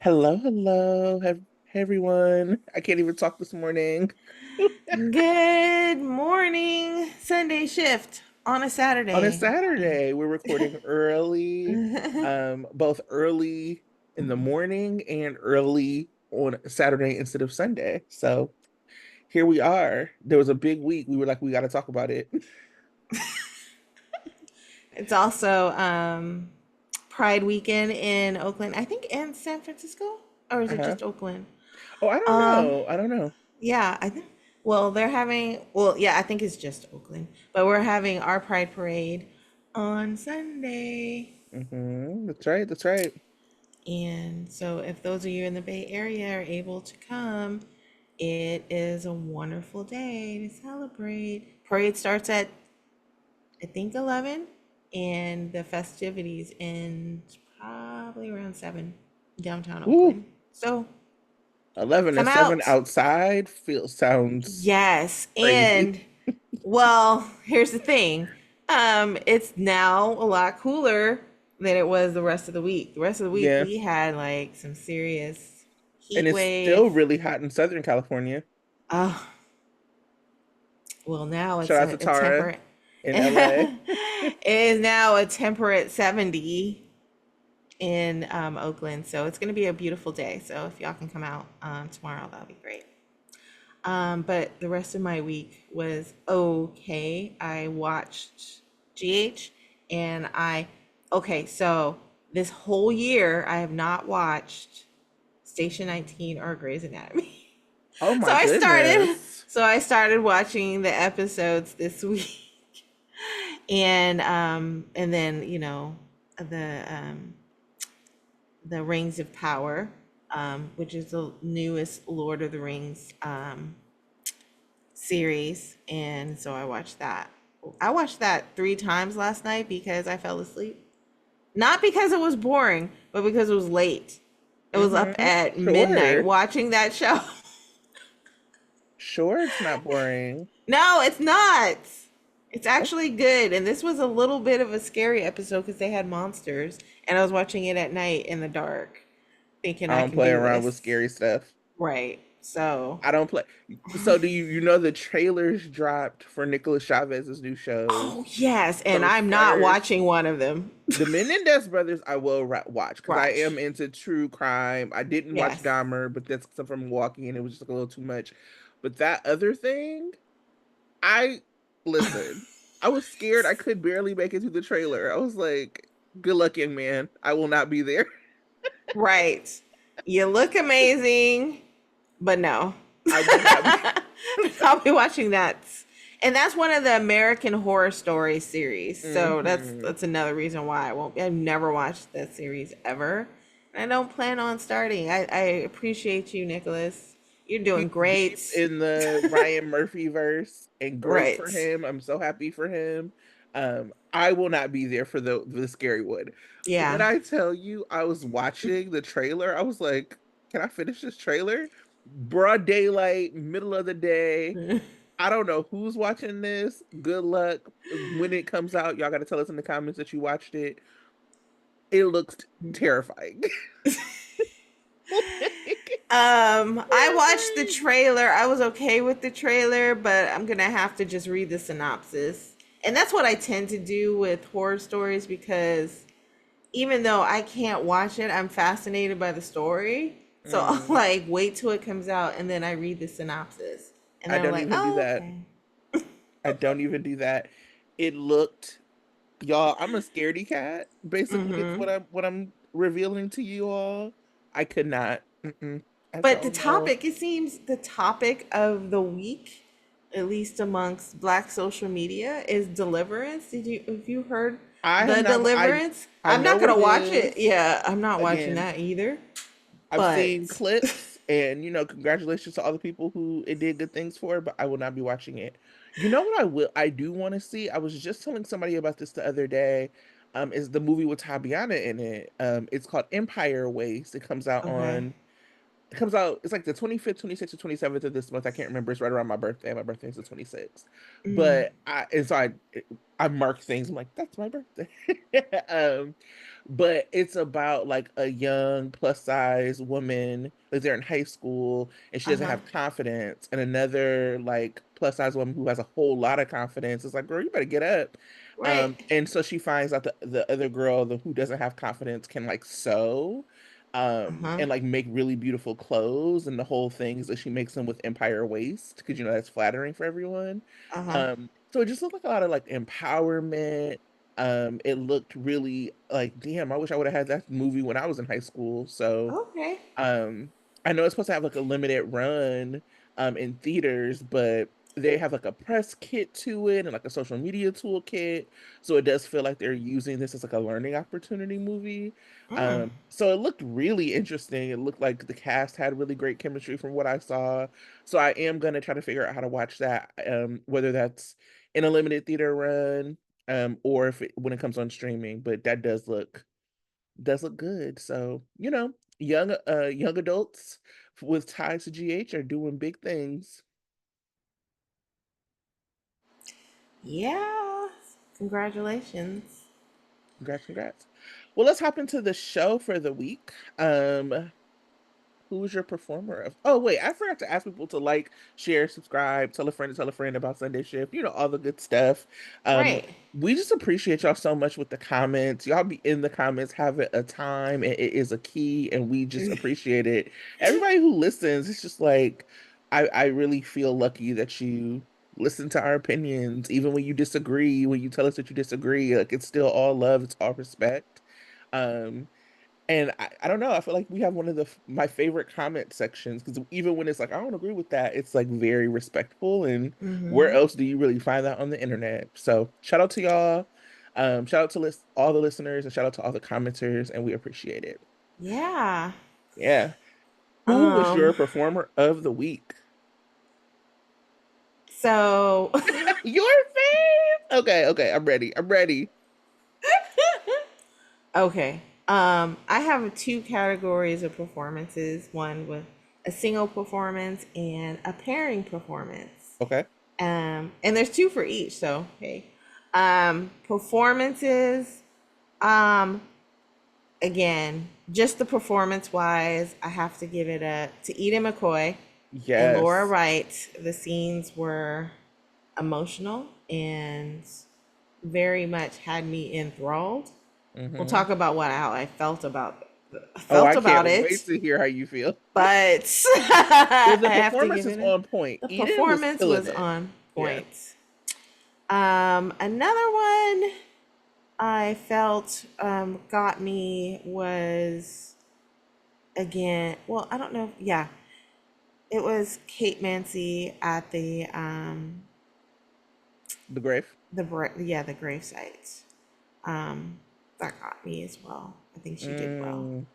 Hello, hello, hey everyone. I can't even talk this morning. Good morning, Sunday shift on a On a Saturday. Saturday, we're recording early, both early in the morning and early on Saturday instead of Sunday. So here we are. There was a big week. We were like, we got to talk about it. It's also Pride weekend in Oakland, I think, and San Francisco, or is it Uh-huh. just Oakland? Oh, I don't Um, know. I don't know. yeah, I think. Well, they're having. Well, yeah, I think it's just Oakland, but we're having our Pride parade on Sunday. That's right. That's right. And so, if those of you in the Bay Area are able to come, it is a wonderful day to celebrate. Parade starts at, I think, 11, and the festivities end probably around 7 downtown Ooh, Oakland. So 11 to come 7 out. outside sounds Yes. crazy. And, well, here's the thing. It's now a lot cooler than it was the rest of the week. The rest of the week Yeah. we had like some serious And heat it's still wave. really hot in Southern California. Oh, well, now Shout it's out to a Tara temperate. in LA. It is now a temperate 70 in Oakland. So it's going to be a beautiful day. So if y'all can come out tomorrow, that'll be great. But the rest of my week was okay. I watched GH and okay, so this whole year I have not watched Station 19 or Grey's Anatomy. Oh So my I started, goodness. so I started watching the episodes this week. And then, the um the Rings of Power, which is the newest Lord of the Rings series, and so I watched that. I watched that 3 times last night because I fell asleep. Not because it was boring, but because it was late. It was up at midnight Sure. watching that show. Sure, it's not boring. No, it's not. It's actually good. And this was a little bit of a scary episode because they had monsters. And I was watching it at night in the dark, thinking I I don't can play do around with this. scary stuff. Right. So, I don't play. So do you know the trailers dropped for Nicolas Chavez's new oh, shows? yes. So And the I'm not first, watching one of them. the Menendez brothers, I will watch because I am Watch. into true crime. I didn't watch Yes. Dahmer, but that's stuff from Milwaukee, and it was just like a little too much. But that other thing, I listen. I was scared. I could barely make it to the trailer. I was like, "Good luck, young man. I will not be there. Right. You look amazing, but no. I will not be." I'll be watching that. And that's one of the American Horror Story series. So that's Hmm. that's another reason why I won't. I've never watched that series ever. And I don't plan on starting. I appreciate you, Nicholas. You're He's doing deep great. in the Ryan Murphy verse, and great for Right. him. I'm so happy for him. I will not be there for the scary one. When Yeah. I tell you, I was watching the trailer. I was like, "Can I finish this trailer?" Broad daylight, middle of the day. I don't know who's watching this. Good luck when it comes out. Y'all got to tell us in the comments that you watched it. It looked terrifying. I watched the trailer. I was okay with the trailer, but I'm gonna have to just read the synopsis. And that's what I tend to do with horror stories because even though I can't watch it, I'm fascinated by the story. So I'll Mm, like wait till it comes out and then I read the synopsis. And I then I'm don't like, even do oh, that. okay. I don't even do that. It looked, y'all. I'm a scaredy cat. Basically, it's Mm-hmm. what I'm revealing to you all. I could not. I said, But the "Oh no." topic, it seems the topic of the week, at least amongst Black social media, is deliverance. Have you heard I have the not. deliverance? I I'm know not what gonna it watch it. is. Yeah, I'm not watching Again, that either. I've seen But clips, and congratulations to all the people who it did good things for. But I will not be watching it. You know what I will? I do want to see. I was just telling somebody about this the other day. Is the movie with Tabiana in it? It's called Empire Waste. okay. It comes out, it's like the 25th, 26th, or 27th of this month. I can't remember. It's right around my birthday. My birthday is the 26th. Mm. But I mark things. I'm like, that's my birthday. um, but it's about like a young plus size woman, like they're in high school and she doesn't Uh-huh. have confidence, and another like plus size woman who has a whole lot of confidence is like, girl, you better get up. Right. And so she finds out that the other girl, the who doesn't have confidence, can like sew Uh-huh. and like make really beautiful clothes, and the whole thing is that she makes them with empire waist because you know that's flattering for everyone. Uh-huh. So it just looked like a lot of like empowerment. It looked really like, damn, I wish I would have had that movie when I was in high school. So Okay. um, I know it's supposed to have like a limited run in theaters, but they have like a press kit to it and like a social media toolkit. So it does feel like they're using this as like a learning opportunity movie. Mm. So it looked really interesting. It looked like the cast had really great chemistry from what I saw. So I am gonna try to figure out how to watch that, whether that's in a limited theater run, or if when it comes on streaming. But that does look good. So, you know, young adults with ties to GH are doing big things. Yeah. Congratulations. Congrats, congrats. Well, let's hop into the show for the week. Who's your performer of? Oh, wait, I forgot to ask people to like, share, subscribe, tell a friend about Sunday Shift, you know, all the good stuff. Um, Right. we just appreciate y'all so much with the comments. Y'all be in the comments having a time, and it is a key, and we just appreciate it. Everybody who listens, it's just like I really feel lucky that you listen to our opinions, even when you disagree, when you tell us that you disagree, like it's still all love, it's all respect. Um, and I don't know. I feel like we have one of my favorite comment sections because even when it's like I don't agree with that, it's like very respectful. And where Mm-hmm. else do you really find that on the internet? So shout out to y'all. Shout out to all the listeners and shout out to all the commenters, and we appreciate it. Yeah. Yeah. Who was Um, your performer of the week? so Your fave? Okay, okay, I'm ready. I'm ready. okay. I have two categories of performances, one with a single performance and a pairing performance. Okay. And there's two for each, so hey. Performances, um, again, just the performance wise, I have to give it a to Eden McCoy and Laura Yes. Wright. The scenes were emotional and very much had me enthralled. We'll Hmm. talk about how I Oh, felt I about can't it, wait to hear how you feel. but Well, I the have to performance give is it on point. the Eden was performance killing was it. on Yeah. point. Another one I felt got me was again. Well, I don't know. Yeah, it was Kate Mancy at The grave. the grave site. Um, that got me as well. I think she did well. Mm.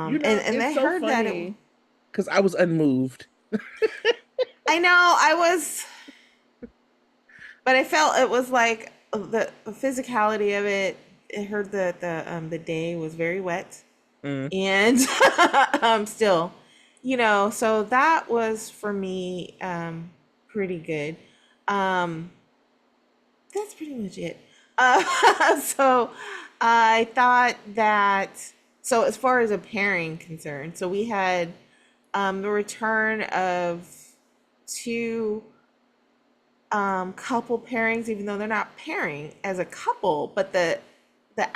You know, And it's I so heard that it. funny because I was unmoved. I know I was, but I felt it was like the physicality of it. I heard that the day was very wet, Mm. and still, so that was for me pretty good. Um, that's pretty much it. So I thought that so as far as a pairing concerned, so we had the return of two couple pairings, even though they're not pairing as a couple, but the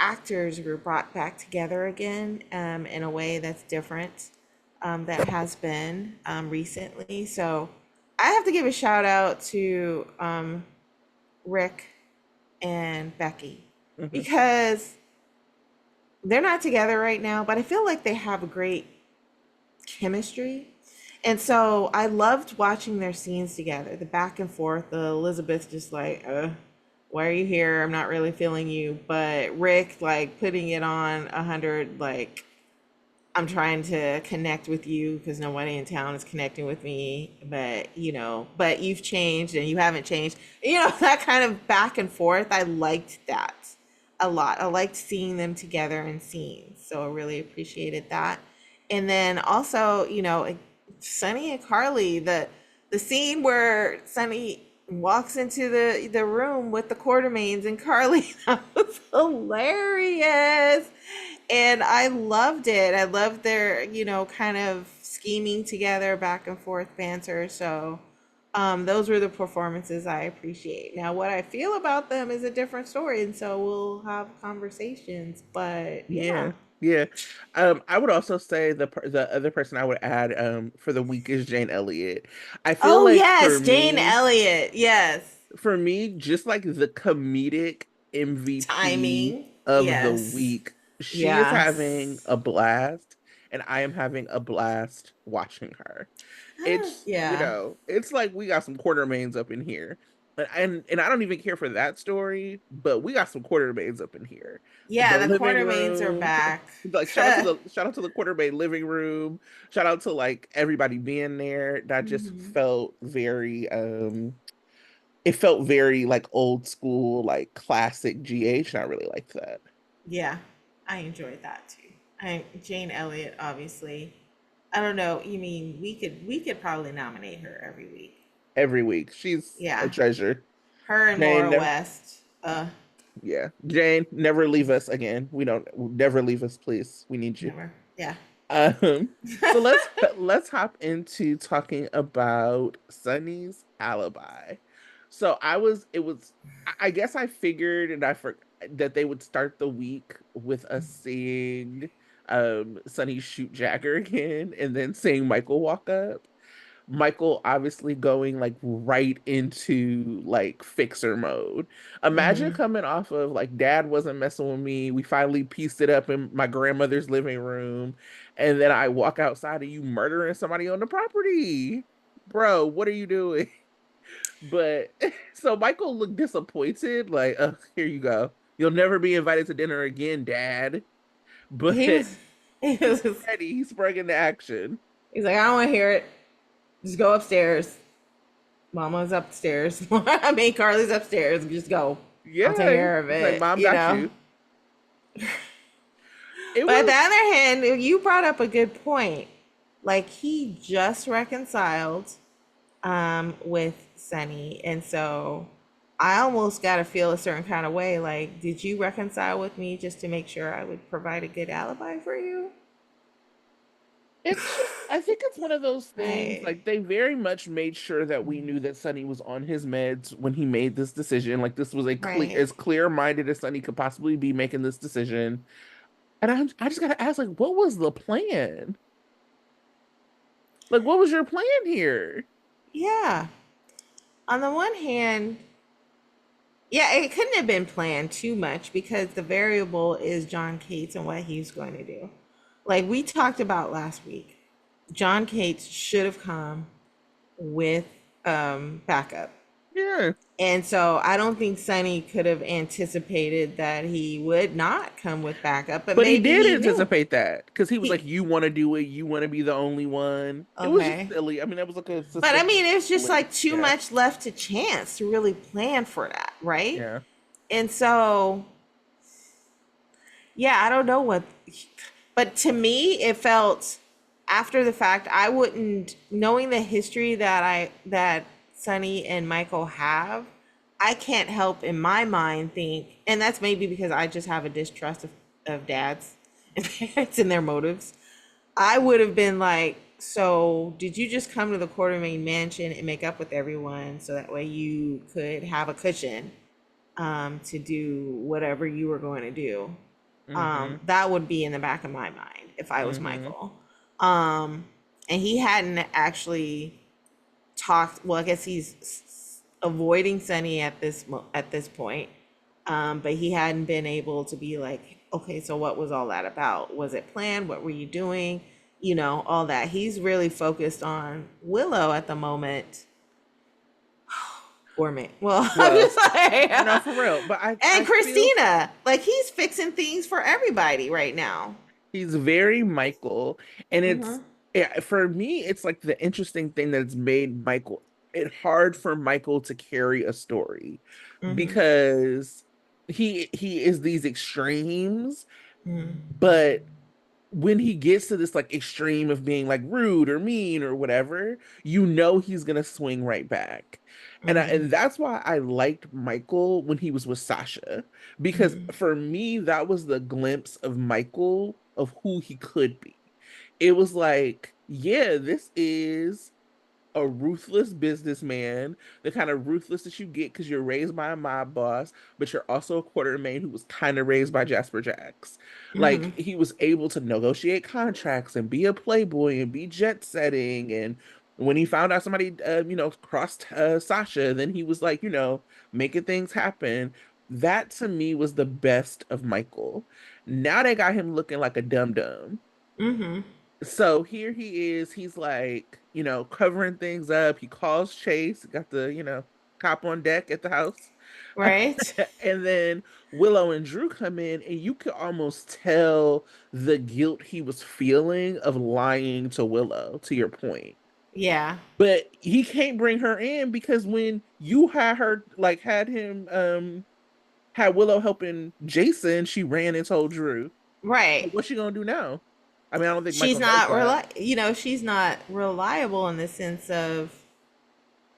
actors were brought back together again in a way that's different that has been recently. So I have to give a shout out to Rick and Becky Hmm. because they're not together right now, but I feel like they have a great chemistry. And so I loved watching their scenes together, the back and forth, the Elizabeth just like, why are you here? I'm not really feeling you. But Rick like putting it on 100, like, I'm trying to connect with you because nobody in town is connecting with me, but you've changed and you haven't changed. That kind of back and forth. I liked that a lot. I liked seeing them together in scenes. So I really appreciated that. And then also, Sonny and Carly, the scene where Sonny walks into the room with the Quartermains and Carly. That was hilarious. And I loved it. I loved their, kind of scheming together, back and forth banter. So those were the performances I appreciate. Now, what I feel about them is a different story, and so we'll have conversations. But yeah. Yeah, yeah. I would also say the other person I would add for the week is Jane Elliott. I feel Oh like yes, Jane Elliott. Yes. for me, just like the comedic MVP Timing. of the Yes. week, she is having Yes. a blast, and I am having a blast watching her. It's, Yeah. it's like we got some Quartermains up in here. And I don't even care for that story, but we got some Quartermains up in here. Yeah, The the living Quartermains are room, back. like shout out to the Quartermain living room. Shout out to like everybody being there. That just Hmm. felt very it felt very like old school, like classic GH. And I really liked that. Yeah, I enjoyed that too. Jane Elliott, obviously. I don't know. You mean we could probably nominate her every week. Every week. She's a Yeah, treasure. her and Jane Maura never West. Yeah. Jane, never leave us again. We don't never leave us, please. We need you. Never. Yeah. So let's hop into talking about Sunny's alibi. So I guess I figured and I forgot that they would start the week with us seeing Sunny shoot Jagger again and then seeing Michael walk up. Michael obviously going like right into like fixer mode. Imagine Hmm. coming off of like dad wasn't messing with me. We finally pieced it up in my grandmother's living room. And then I walk outside and you murdering somebody on the property. Bro, what are you doing? But so Michael looked disappointed, like, here you go. You'll never be invited to dinner again, dad. But He was. He he's was. ready. He sprung into action. He's like, I don't want to hear it. Just go upstairs. Mama's upstairs. I mean, Carly's upstairs. Just go. I'll take Yeah. care of He's like, it. Mom You got know. you. It But on the was other hand, you brought up a good point. Like he just reconciled with Sunny, and so I almost got to feel a certain kind of way. Like, did you reconcile with me just to make sure I would provide a good alibi for you? it's just I think it's one of those things Right. like they very much made sure that we knew that Sonny was on his meds when he made this decision. Like this was a Right. clear-minded as Sonny could possibly be making this decision. And I just gotta ask, like, what was the plan? Like, what was your plan here? Yeah. On the one hand, yeah, it couldn't have been planned too much because the variable is John Cates and what he's going to do. Like we talked about last week, John Cates should have come with backup. Yeah. And so I don't think Sonny could have anticipated that he would not come with backup, but But he maybe did he knew. anticipate that because he was like, He "You want to do it? You want to be the only one?" It was just okay. silly. I mean, that was like a But I suspicious mean, it was just situation. like too Yeah, much left to chance to really plan for that, right? yeah. And so, yeah, I don't know what, but to me, it felt after the fact, I wouldn't, knowing the history that Sonny and Michael have, I can't help in my mind think, and that's maybe because I just have a distrust of dads and parents and their motives. I would have been like, so did you just come to the Quartermain mansion and make up with everyone so that way you could have a cushion to do whatever you were going to do? Mm-hmm. That would be in the back of my mind if I was Mm-hmm. Michael. And he hadn't actually talked. Well, I guess he's avoiding Sunny at this point. But he hadn't been able to be like, okay, so what was all that about? Was it planned? What were you doing? All that. He's really focused on Willow at the moment. Or me. Well, I'm Well, just like, no, for real. But and I feel Christina, like he's fixing things for everybody right now. he's very Michael, and it's Hmm. yeah, for me, it's like the interesting thing that's made Michael it hard for Michael to carry a story Hmm. because he is these extremes, Hmm. but when he gets to this like extreme of being like rude or mean or whatever, you know he's gonna swing right back. Mm-hmm. And that's why I liked Michael when he was with Sasha, because Mm-hmm. for me that was the glimpse of Michael of who he could be. It was like, yeah, this is a ruthless businessman, the kind of ruthless that you get because you're raised by a mob boss, but you're also a Quartermain who was kind of raised by Jasper Jacks. Mm-hmm. Like he was able to negotiate contracts and be a playboy and be jet setting. And when he found out somebody, crossed Sasha, then he was like, making things happen. That to me was the best of Michael. Now they got him looking like a dum dum. Mm-hmm. So here he is. He's like, covering things up. He calls Chase, got the, cop on deck at the house. Right? And then Willow and Drew come in, and you could almost tell the guilt he was feeling of lying to Willow, to your point. Yeah. But he can't bring her in because when you had her, like, had Willow helping Jason, she ran and told Drew. So Right. what's she gonna do now? I mean, I don't think She's Michael knows not that. she's not reliable in the sense of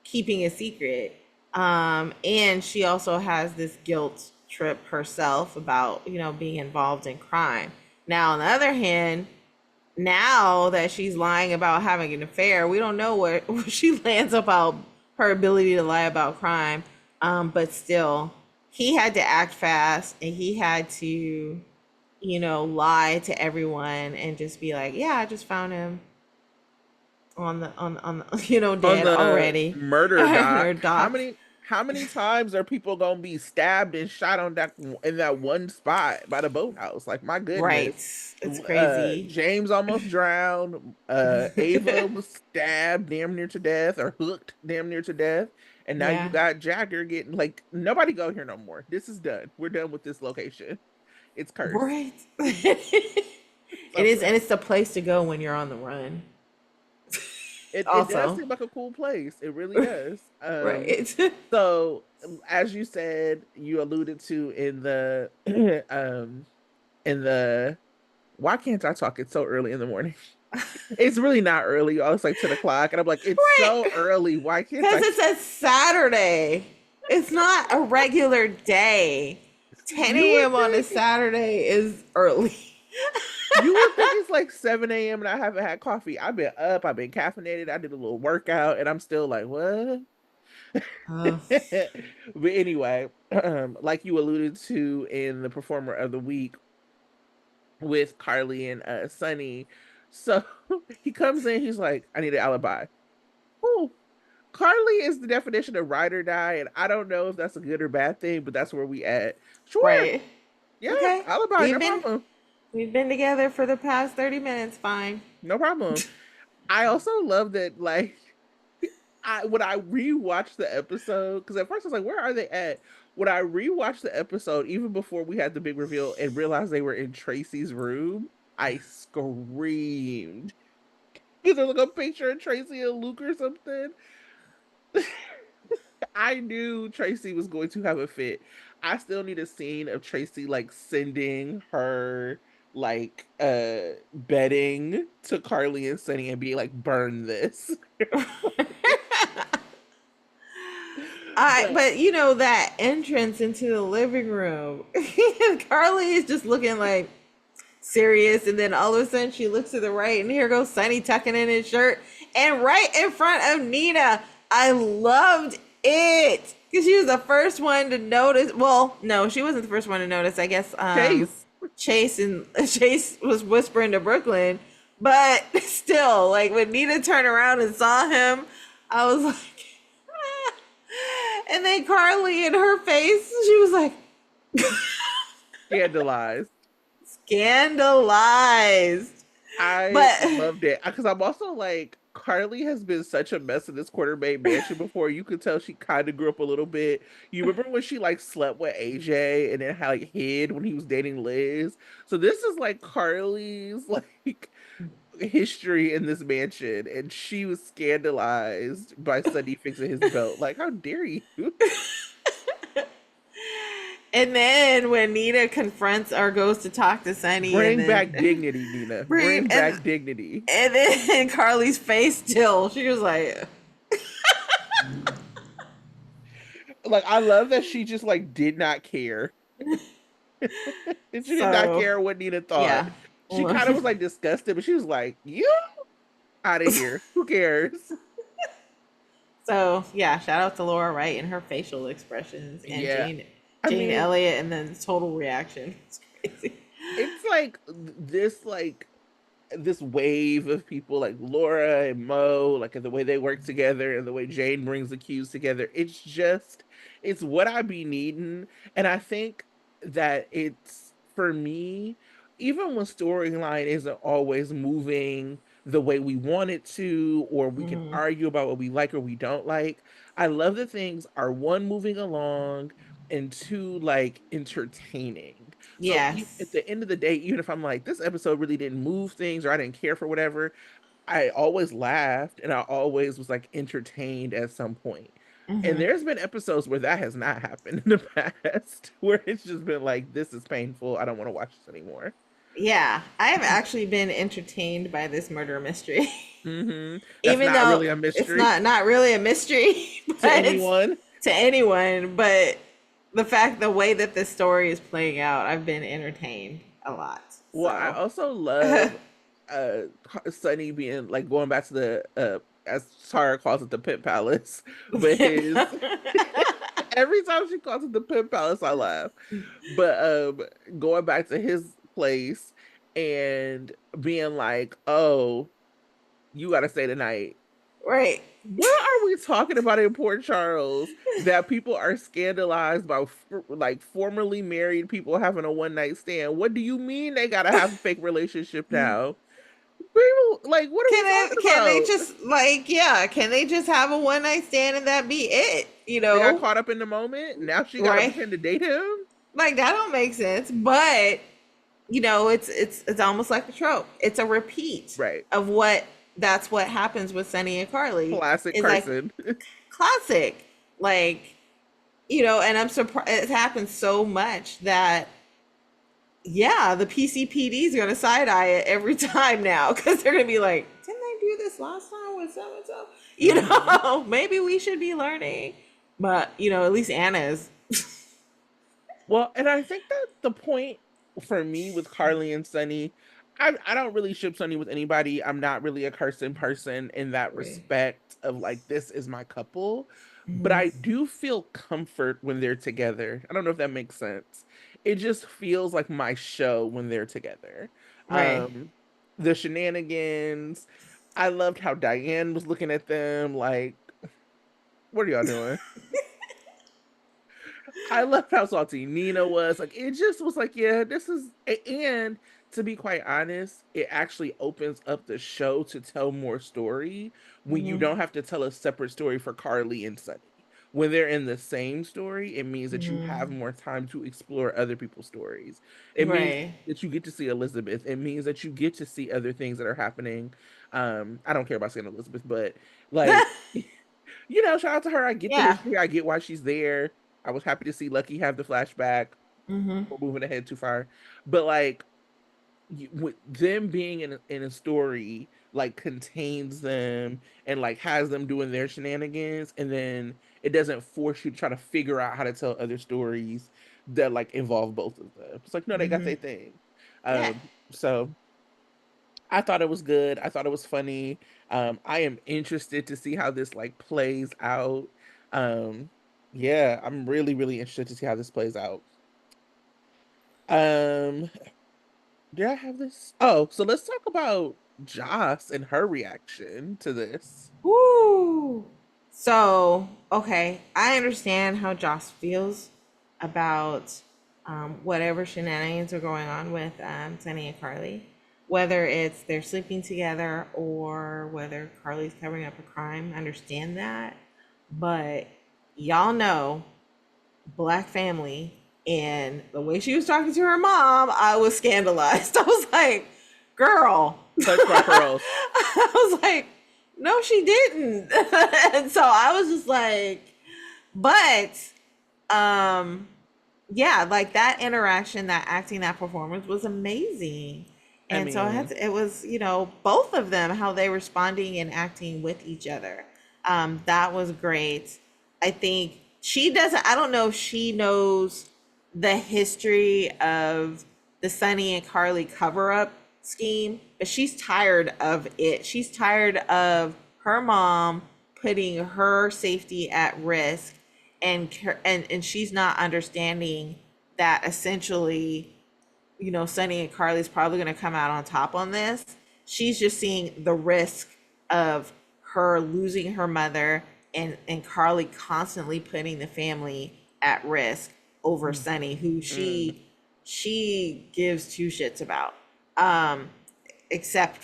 keeping a secret. And she also has this guilt trip herself about, being involved in crime. Now, on the other hand, now that she's lying about having an affair, we don't know where she lands about her ability to lie about crime. But still, he had to act fast and he had to, lie to everyone and just be like, yeah, I just found him On dead the already. murder Or doc, how doc. many times are people gonna be stabbed and shot on that in that one spot by the boathouse? Like my Right. goodness. It's crazy. James almost drowned. Ava was stabbed damn near to death or hooked damn near to death. And now you Yeah. got Jagger getting like nobody go here no more. This is done. We're done with this location. It's cursed. Right. It It's is, over. and it's the place to go when you're on the run. It does Also. seem like a cool place. It really does. Right. So as you said, you alluded to in the in the why can't I talk? It's so early in the morning. It's really not early. Y'all. It's like 10 o'clock. And I'm like, it's so Right. early. Why can't Because I? it's a Saturday. It's not a regular day. 10 You would a.m. on a think Saturday is early. you would think it's like 7 a.m. and I haven't had coffee. I've been up, I've been caffeinated, I did a little workout, and I'm still like, what? Oh, But anyway, like you alluded to in the performer of the week with Carly and Sunny. So he comes in, he's like, I need an alibi. Oh, Carly is the definition of ride or die, and I don't know if that's a good or bad thing, but that's where we at. Sure, right. yeah, Okay. alibi, We've no been problem. we've been together for the past 30 minutes. Fine. No problem. I also love that, like, when I rewatched the episode, because at first I was like, where are they at? When I rewatched the episode, even before we had the big reveal and realized they were in Tracy's room, I screamed. Because there's like a picture of Tracy and Luke or something. I knew Tracy was going to have a fit. I still need a scene of Tracy like sending her like bedding to Carly and Sunny and being like, burn this. But But that entrance into the living room, Carly is just looking like serious, and then all of a sudden she looks to the right, and here goes Sonny tucking in his shirt, and right in front of Nina. I loved it because she was the first one to notice. Well, no, she wasn't the first one to notice. I guess Chase, Chase was whispering to Brooklyn, but still, like when Nina turned around and saw him, I was like. And then Carly in her face, she was like scandalized. scandalized. I But loved it because I'm also like Carly has been such a mess in this quartermain mansion before. You could tell she kind of grew up a little bit. You remember when she like slept with AJ and then how like hid when he was dating Liz? So this is like Carly's like history in this mansion, and she was scandalized by Sunny fixing his belt. Like, how dare you? And then when Nina confronts or goes to talk to Sunny, and Bring back then dignity, Nina. bring Bring back dignity. and then Carly's face still, she was like, Like, I love that she just like did not care. And she did not so care what Nina thought. yeah. She kind of was like disgusted, but she was like, "You out of here. Who cares?" So yeah, shout out to Laura Wright and her facial expressions, and Yeah. I Jane mean, Elliott, and then total reaction. It's crazy. it's like this wave of people like Laura and Mo, like the way they work together and the way Jane brings the cues together. It's what I be needing. And I think that it's for me, even when storyline isn't always moving the way we want it to, or we can Hmm. argue about what we like or we don't like. I love that things are one, moving along, and two, like entertaining. So at Yes. the end of the day, even if I'm like, this episode really didn't move things or I didn't care for whatever, I always laughed and I always was like entertained at some point. And Hmm. there's been episodes where that has not happened in the past, where it's just been like, this is painful. I don't want to watch this anymore. Yeah, I have actually been entertained by this murder mystery. That's Even not though really a it's mystery not really a mystery, to but it's anyone. to anyone. But the way that this story is playing out, I've been entertained a lot. Well, I So also love uh Sunny being like going back to the as Tara calls it, the pimp palace, but his every time she calls it the pimp palace, I laugh. But going back to his place and being like, "Oh, you got to stay tonight." right, What are we talking about in Port Charles that people are scandalized by like formerly married people having a one night stand? What do you mean they gotta have a fake relationship now? People, like, what are we talking can they about? just like, yeah, can they just have a one night stand and that be it? You They got know, caught up in the moment. Now she gotta right? pretend to date him. Like that don't make sense. But it's almost like a trope. It's a repeat Right. of what that's what happens with Sunny and Carly. Classic It's like CarSon. classic. Like, and I'm surprised it happens so much that yeah, the PCPD is gonna side eye it every time now because they're gonna be like, didn't they do this last time with so and so? Hmm. Maybe we should be learning. But at least Anna is. Well, and I think that the point for me with Carly and Sunny, I don't really ship Sunny with anybody. I'm not really a CarSon person in that Right. respect of like, this is my couple. But Mhm. I do feel comfort when they're together. I don't know if that makes sense. It just feels like my show when they're together. Right. The shenanigans. I loved how Diane was looking at them like, what are y'all doing? I loved how salty Nina was. Like, it just was like, yeah, this is and to be quite honest, it actually opens up the show to tell more story when you Mhm. don't have to tell a separate story for Carly and Sunny. When they're in the same story, it means that you have Mhm. more time to explore other people's stories. It means Right. that you get to see Elizabeth. It means that you get to see other things that are happening. I don't care about seeing Elizabeth, but like shout out to her. I get the Yeah. history. I get why she's there. I was happy to see Lucky have the flashback. Mhm. We're moving ahead too far, but like with them being in a story like contains them and like has them doing their shenanigans, and then it doesn't force you to try to figure out how to tell other stories that like involve both of them. It's like, no, they got Mhm. their thing. Yeah. So I thought it was good. I thought it was funny. I am interested to see how this like plays out. Um, yeah, I'm really, really interested to see how this plays out. Um, did I have this? Oh, so let's talk about Joss and her reaction to this. Woo. So, okay, I understand how Joss feels about whatever shenanigans are going on with Sunny and Carly, whether it's they're sleeping together or whether Carly's covering up a crime. I understand that, but y'all know Black family, and the way she was talking to her mom, I was scandalized. I was like, girl. Touch my pearls. I was like, no, she didn't. And so I was just like, but um yeah, like that interaction, that acting, that performance was amazing. I And so mean, it was, both of them, how they responding and acting with each other. That was great. I think she doesn't, I don't know if she knows the history of the Sunny and Carly cover up scheme, but she's tired of it. She's tired of her mom putting her safety at risk, and she's not understanding that essentially, Sunny and Carly's probably going to come out on top on this. She's just seeing the risk of her losing her mother, and Carly constantly putting the family at risk over Sunny, who mm, she gives two shits about. Um, Except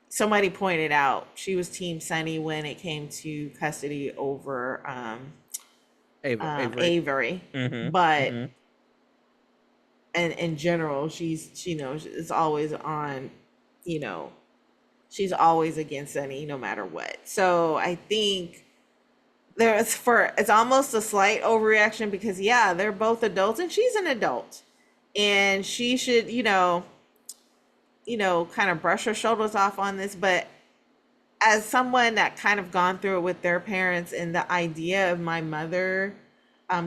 somebody pointed out she was Team Sunny when it came to custody over Avery. Avery, Mm-hmm. but Mm-hmm. and in general, it's always on, you know, she's always against Sunny no matter what. So I think it's almost a slight overreaction because yeah, they're both adults and she's an adult, and she should, kind of brush her shoulders off on this. But as someone that kind of gone through it with their parents, and the idea of my mother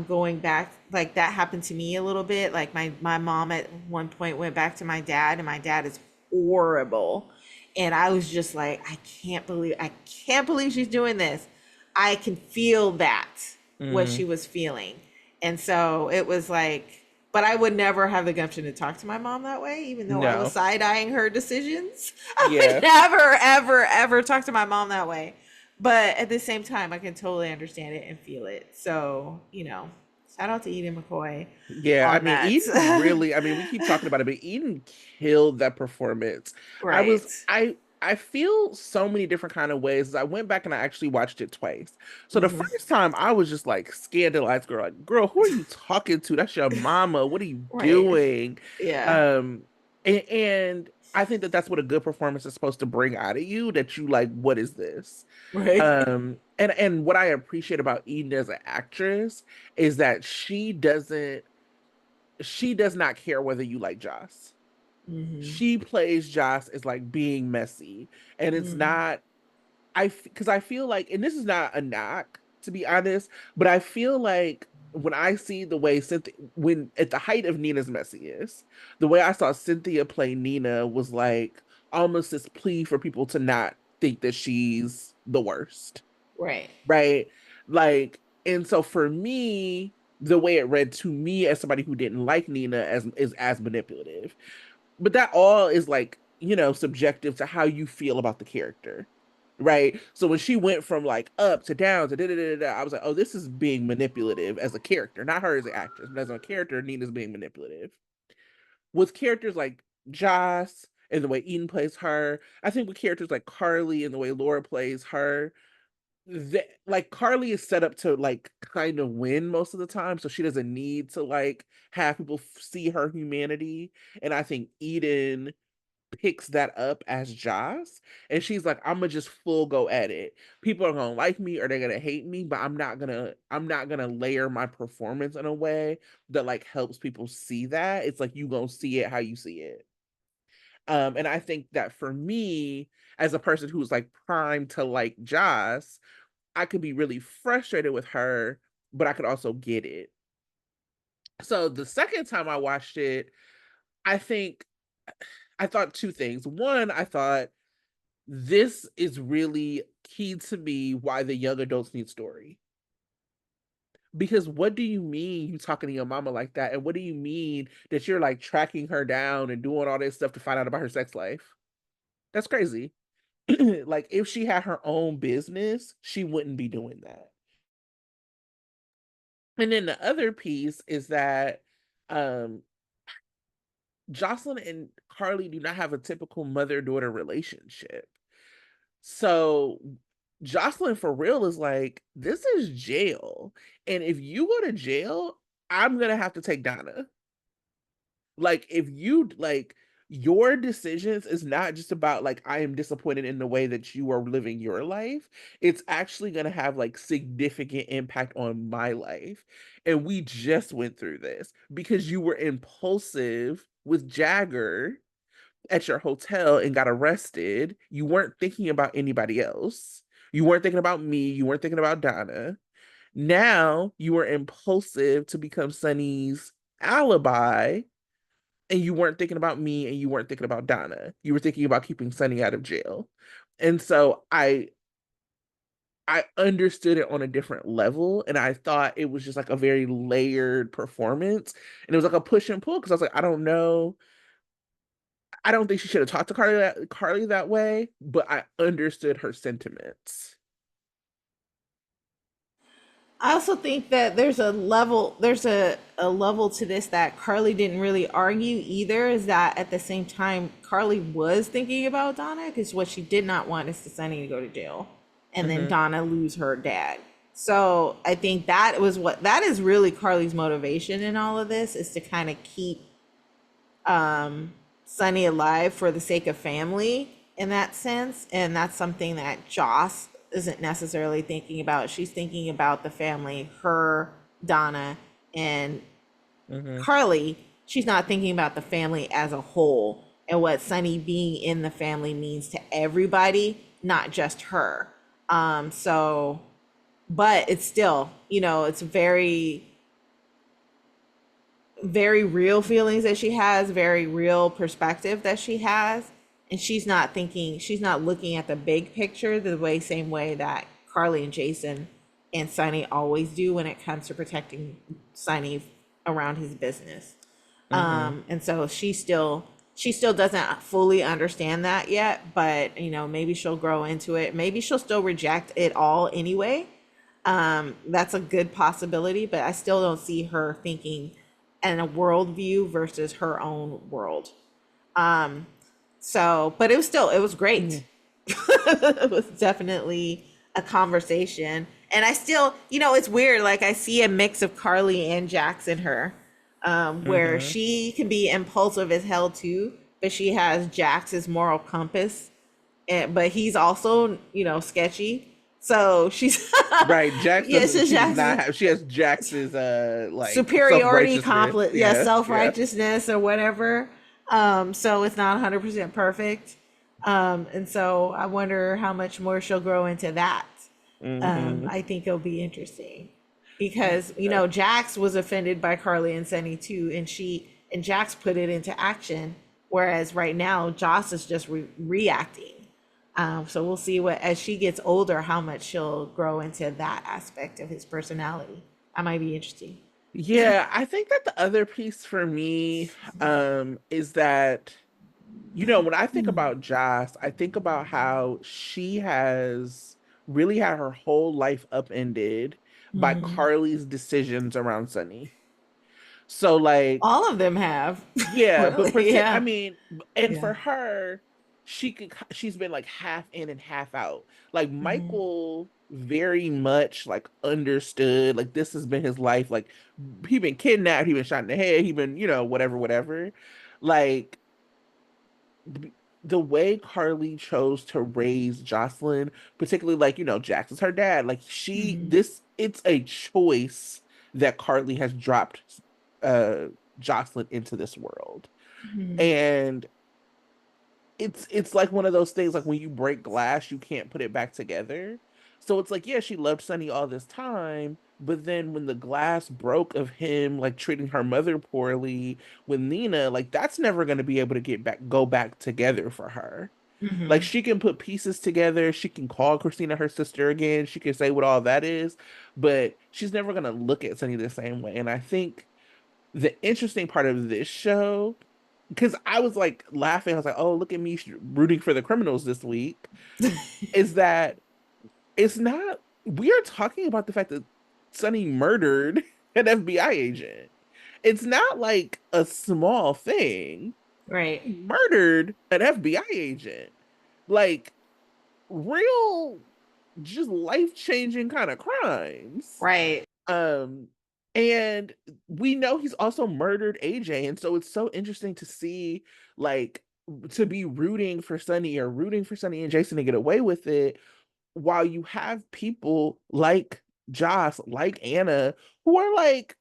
going back, like that happened to me a little bit. Like my mom at one point went back to my dad, and my dad is horrible. And I was just like, I can't believe she's doing this. I can feel that, what Mm-hmm. she was feeling. And so it was like, but I would never have the gumption to talk to my mom that way, even though I was No. side eyeing her decisions. I would Yeah. never, ever, ever talk to my mom that way. But at the same time, I can totally understand it and feel it. So, shout out to Eden McCoy Yeah, I on mean, that. Eden really, I mean, we keep talking about it, but Eden killed that performance. I was, Right. I feel so many different kind of ways. I went back and I actually watched it twice. So the Hmm. first time I was just like scandalized, girl, like, girl, who are you talking to? That's your mama. What are you Right. doing? Yeah. Um, and I think that that's what a good performance is supposed to bring out of you, that you like, what is this? Right. And what I appreciate about Eden as an actress is that she does not care whether you like Joss. Hmm. She plays Joss as like being messy, and it's Hmm. not. Because I feel like, and this is not a knock to be honest, but I feel like when I see the way Cynthia, when at the height of Nina's messiness, the way I saw Cynthia play Nina was like almost this plea for people to not think that she's the worst, Right. right? Like, and so for me, the way it read to me as somebody who didn't like Nina as is as manipulative. But that all is like, subjective to how you feel about the character. Right. So when she went from like up to down to da da da da, I was like, oh, this is being manipulative as a character, not her as an actress, but as a character, Nina's being manipulative. With characters like Joss and the way Eden plays her, I think with characters like Carly and the way Laura plays her, like Carly is set up to like kind of win most of the time, so she doesn't need to like have people see her humanity. And I think Eden picks that up as Joss, and she's like, I'm gonna just full go at it. People are gonna like me or they're gonna hate me, but I'm not gonna layer my performance in a way that like helps people see that. It's like you gonna see it how you see it. And I think that for me, as a person who's like primed to like Joss, I could be really frustrated with her, but I could also get it. So the second time I watched it, I think I thought two things. One, I thought this is really key to me why the young adults need story. Because what do you mean you talking to your mama like that? And what do you mean that you're like tracking her down and doing all this stuff to find out about her sex life? That's crazy. Like if she had her own business, she wouldn't be doing that. And then the other piece is that um Jocelyn and Carly do not have a typical mother-daughter relationship. So Jocelyn for real is like, this is jail. And if you go to jail, I'm gonna have to take Donna. Like if you like your decisions is not just about like I am disappointed in the way that you are living your life. It's actually going to have like significant impact on my life. And we just went through this because you were impulsive with Jagger at your hotel and got arrested. You weren't thinking about anybody else. You weren't thinking about me. You weren't thinking about Donna. Now you were impulsive to become Sunny's alibi, and you weren't thinking about me and you weren't thinking about Donna. You were thinking about keeping Sunny out of jail. And so I understood it on a different level, and I thought it was just like a very layered performance. And it was like a push and pull because I was like, I don't know. I don't think she should have talked to Carly that way, but I understood her sentiments. I also think that there's a level to this that Carly didn't really argue either, is that at the same time Carly was thinking about Donna, because what she did not want is for Sunny to go to jail and then Mm-hmm. Donna lose her dad. So I think that is really Carly's motivation in all of this, is to kind of keep Sunny alive for the sake of family in that sense. And that's something that Joss isn't necessarily thinking about. She's thinking about the family, her, Donna, and Mm-hmm. Carly. She's not thinking about the family as a whole and what Sunny being in the family means to everybody, not just her. So, but it's still, it's very real feelings that she has, very real perspective that she has, and she's not looking at the big picture the same way that Carly and Jason and Sunny always do when it comes to protecting Sunny around his business. Mm-hmm. And so she still doesn't fully understand that yet, but maybe she'll grow into it. Maybe she'll still reject it all anyway. That's a good possibility, but I still don't see her thinking in a worldview versus her own world. So, but it was great. It was definitely a conversation. And I still, it's weird. Like, I see a mix of Carly and Jax in her, where Mm-hmm. she can be impulsive as hell too, but she has Jax's moral compass, but he's also, sketchy. So she's, Right. Jax yeah, doesn't, so she does Jax not is have, she has Jax's like superiority self-righteousness. complex, yeah, Yeah. Yeah. self-righteousness or whatever. So it's not 100% perfect. And so I wonder how much more she'll grow into that. Mm-hmm. I think it'll be interesting because Jax was offended by Carly and Sunny too, and Jax put it into action, whereas right now Joss is just reacting. So we'll see what, as she gets older, how much she'll grow into that aspect of his personality. That might be interesting. Yeah, I think that the other piece for me is that when I think about Joss, I think about how she has really had her whole life upended by Mhm. Carly's decisions around Sunny. So like, All of them have, yeah, but really, pretend, I yeah, mean, and yeah. for her, she's been like half in and half out. Like Mhm. Michael very much like understood, like this has been his life. Like he been kidnapped, he been shot in the head, he been, whatever, whatever. Like the way Carly chose to raise Jocelyn, particularly like, Jax is her dad. Like Mhm. it's a choice that Carly has dropped uh Jocelyn into this world. Mhm. And it's like one of those things like when you break glass, you can't put it back together. So it's like, yeah, she loved Sunny all this time, but then when the glass broke of him like treating her mother poorly with Nina, like that's never going to be able to go back together for her. Like Mhm. she can put pieces together, she can call Christina her sister again, she can say what all that is, but she's never going to look at Sunny the same way. And I think the interesting part of this show, because I was like laughing, I was like, oh, look at me rooting for the criminals this week, is that it's not, we are talking about the fact that Sonny murdered an FBI agent. It's not like a small thing. Right. He murdered an FBI agent. Like real, just life-changing kind of crimes. Right. Um, and we know he's also murdered AJ, and so it's so interesting to see like to be rooting for Sunny or rooting for Sunny and Jason to get away with it, while you have people like Joss, like Anna, who are like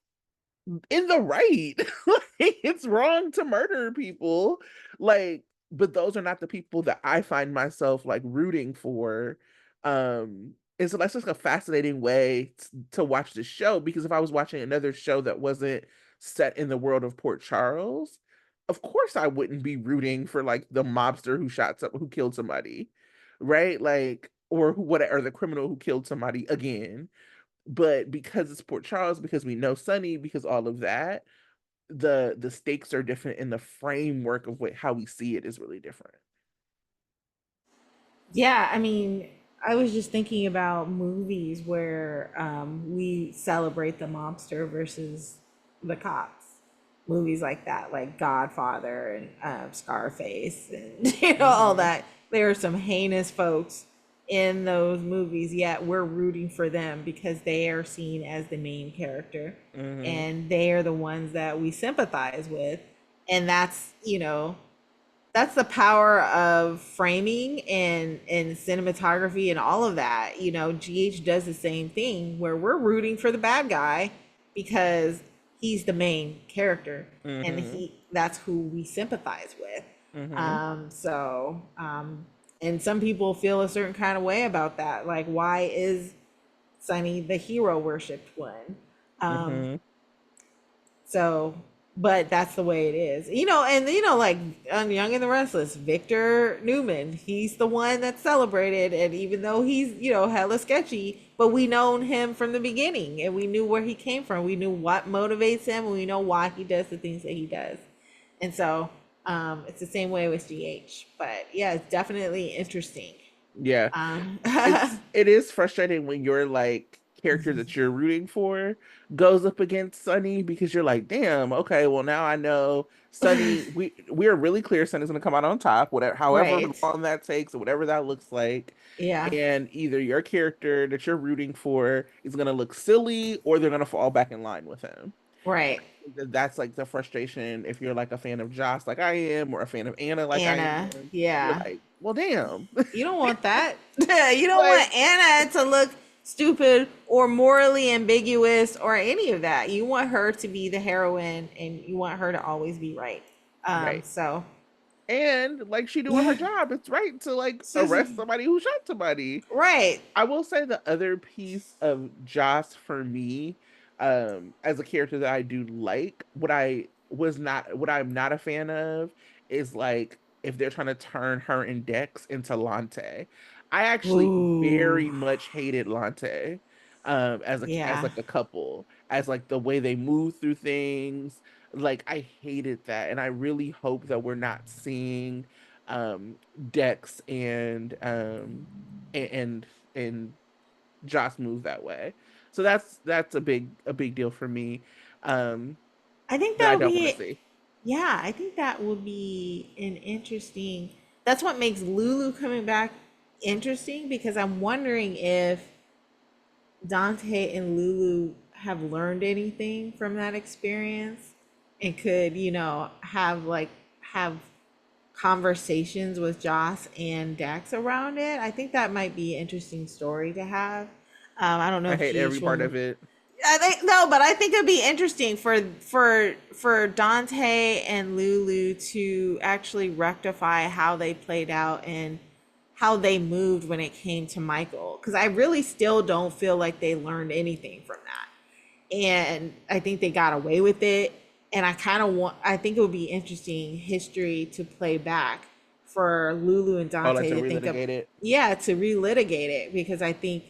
in the right. Like, it's wrong to murder people. Like, but those are not the people that I find myself like rooting for. And so that's just a fascinating way to watch the show, because if I was watching another show that wasn't set in the world of Port Charles, of course I wouldn't be rooting for like the mobster who killed somebody, right? Like, or who what or the criminal who killed somebody again. But because it's Port Charles, because we know Sunny, because all of that, the stakes are different, and the framework of how we see it is really different. Yeah, I mean, I was just thinking about movies where we celebrate the mobster versus the cops. Movies like that, like Godfather and Scarface, and all Mm-hmm. that. There are some heinous folks in those movies, yet we're rooting for them because they are seen as the main character, Mm-hmm. and they are the ones that we sympathize with, and that's the power of framing and cinematography and all of that. GH does the same thing where we're rooting for the bad guy because he's the main character, and Mm-hmm. that's who we sympathize with. Mm-hmm. And some people feel a certain kind of way about that, like, why is Sunny the hero worshipped one? um Mm-hmm. so, but that's the way it is. And like on Young and the Restless, Victor Newman, he's the one that's celebrated. And even though he's, hella sketchy, but we known him from the beginning and we knew where he came from. We knew what motivates him and we know why he does the things that he does. And so, it's the same way with GH. But yeah, it's definitely interesting. Yeah. Um, It is frustrating when your like character that you're rooting for goes up against Sunny, because you're like, damn, okay, well now I know Sunny, we are really clear Sunny's gonna come out on top, whatever however right. long that takes or whatever that looks like. Yeah. And either your character that you're rooting for is gonna look silly, or they're gonna fall back in line with him. Right. That's like the frustration if you're like a fan of Joss like I am, or a fan of Anna like I Anna. am. You're Yeah. like, well damn. You don't want that. You don't Like, want Anna to look stupid or morally ambiguous or any of that. You want her to be the heroine and you want her to always be right. right. So And like she doing her yeah. job, it's right to like So, arrest somebody who shot somebody. right. I will say the other piece of Joss for me, as a character that I do like, what I'm not a fan of is like if they're trying to turn her and Dex into Lante. I actually Ooh. very much hated Lante, as Yeah. like a couple, as like the way they move through things. Like I hated that, and I really hope that we're not seeing Dex and and Joss move that way. So that's a big deal for me. Um, I think that I that'll don't want to be see. yeah, I think that will be an interesting. That's what makes Lulu coming back interesting because I'm wondering if Dante and Lulu have learned anything from that experience and could, have conversations with Joss and Dax around it. I think that might be an interesting story to have. I don't know I if hate every GH part will. of it. I think no, but I think it'd be interesting for Dante and Lulu to actually rectify how they played out and how they moved when it came to Michael, because I really still don't feel like they learned anything from that, and I think they got away with it. And I think it would be interesting history to play back for Lulu and Oh, like Dante to to think of, relitigate it. yeah, to relitigate it, because I think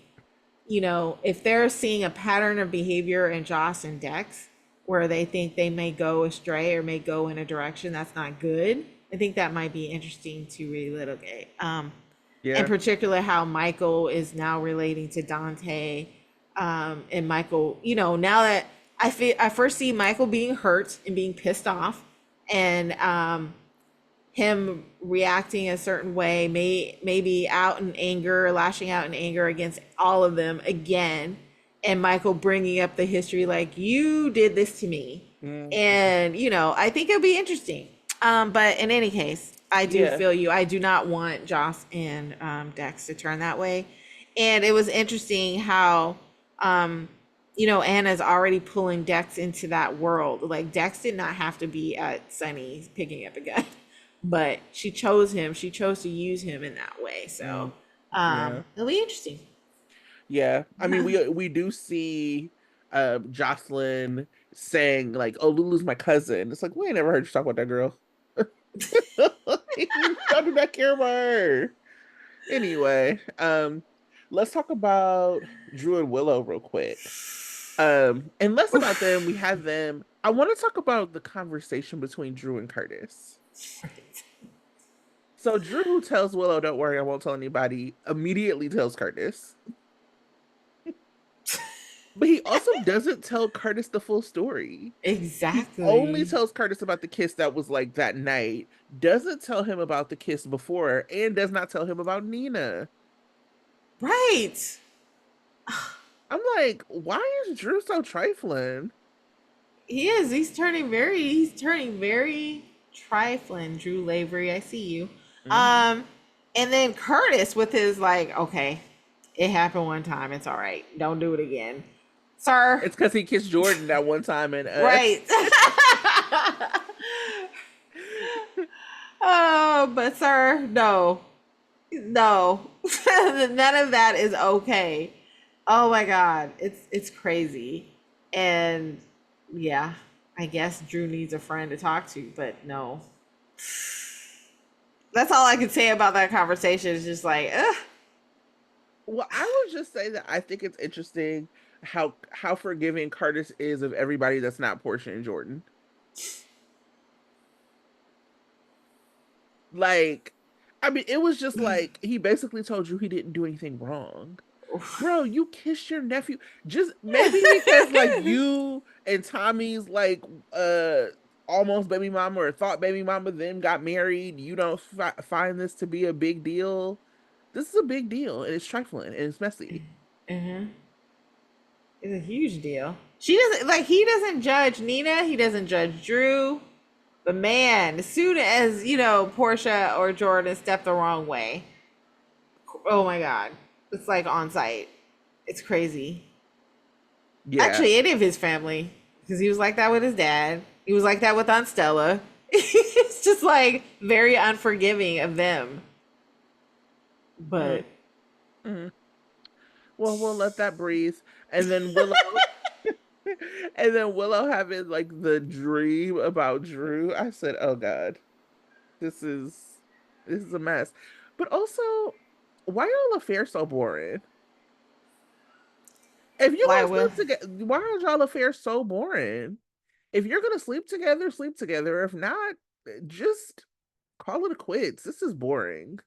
if they're seeing a pattern of behavior in Joss and Dex where they think they may go astray or may go in a direction that's not good, I think that might be interesting to relitigate. In Yeah. particular, how Michael is now relating to Dante. And Michael, now that I first see Michael being hurt and being pissed off, and him reacting a certain way, maybe out in anger, lashing out in anger against all of them again, and Michael bringing up the history like, you did this to me. Mm. And I think it'll be interesting. But in any case, I do Yeah. feel you. I do not want Joss and Dex to turn that way. And it was interesting how, um, Anna's already pulling Dex into that world. Like, Dex did not have to be at Sunny's picking up a gun, but she chose him. She chose to use him in that way. So Mm, yeah. it'll be interesting. Yeah. I mean, we do see Jocelyn saying like, "Oh, Lulu's my cousin." It's like we ain't never heard you talk about that girl. Y'all do not care about her. Anyway, let's talk about Drew and Willow real quick. And less about them. We have them. I want to talk about the conversation between Drew and Curtis. So Drew, who tells Willow, "Don't worry, I won't tell anybody," immediately tells Curtis. But he also doesn't tell Curtis the full story. He only Exactly. tells Curtis about the kiss that was like that night, doesn't tell him about the kiss before, and does not tell him about Nina. Right. I'm like, why is Drew so trifling? He is. He's turning very trifling, Drew Lavery. I see you. Hmm. Um, and then Curtis with his like, okay, it happened one time. It's all right. Don't do it again, sir. It's because he kissed Jordan that one time, and Right. Oh, but sir, no, no, none of that is okay. Oh my God, it's crazy, and yeah, I guess Drew needs a friend to talk to, but no, that's all I can say about that conversation. Is just like, ugh. well, I would just say that I think it's interesting how forgiving Curtis is of everybody that's not Portia and Jordan. Like, I mean, it was just like he basically told you he didn't do anything wrong. Bro, you kissed your nephew. Just maybe because like you and Tommy's like uh almost baby mama or thought baby mama then got married, you don't find this to be a big deal. This is a big deal and it's trifling and it's messy. Mm-hmm. It's a huge deal. She doesn't like. He doesn't judge Nina. He doesn't judge Drew. But man, as soon as Portia or Jordan step the wrong way, oh my God, it's like on site. It's crazy. Yeah. Actually, any of his family, because he was like that with his dad. He was like that with Aunt Stella. It's just like very unforgiving of them. Mm, But mm. Well, we'll let that breathe. And then Willow and then Willow having like the dream about Drew. I said, "Oh God, this is this is a mess." But also, why y'all affair so boring? If you're why gonna will sleep together, why are y'all affairs so boring? If you're gonna sleep together, sleep together. If not, just call it a quits. This is boring.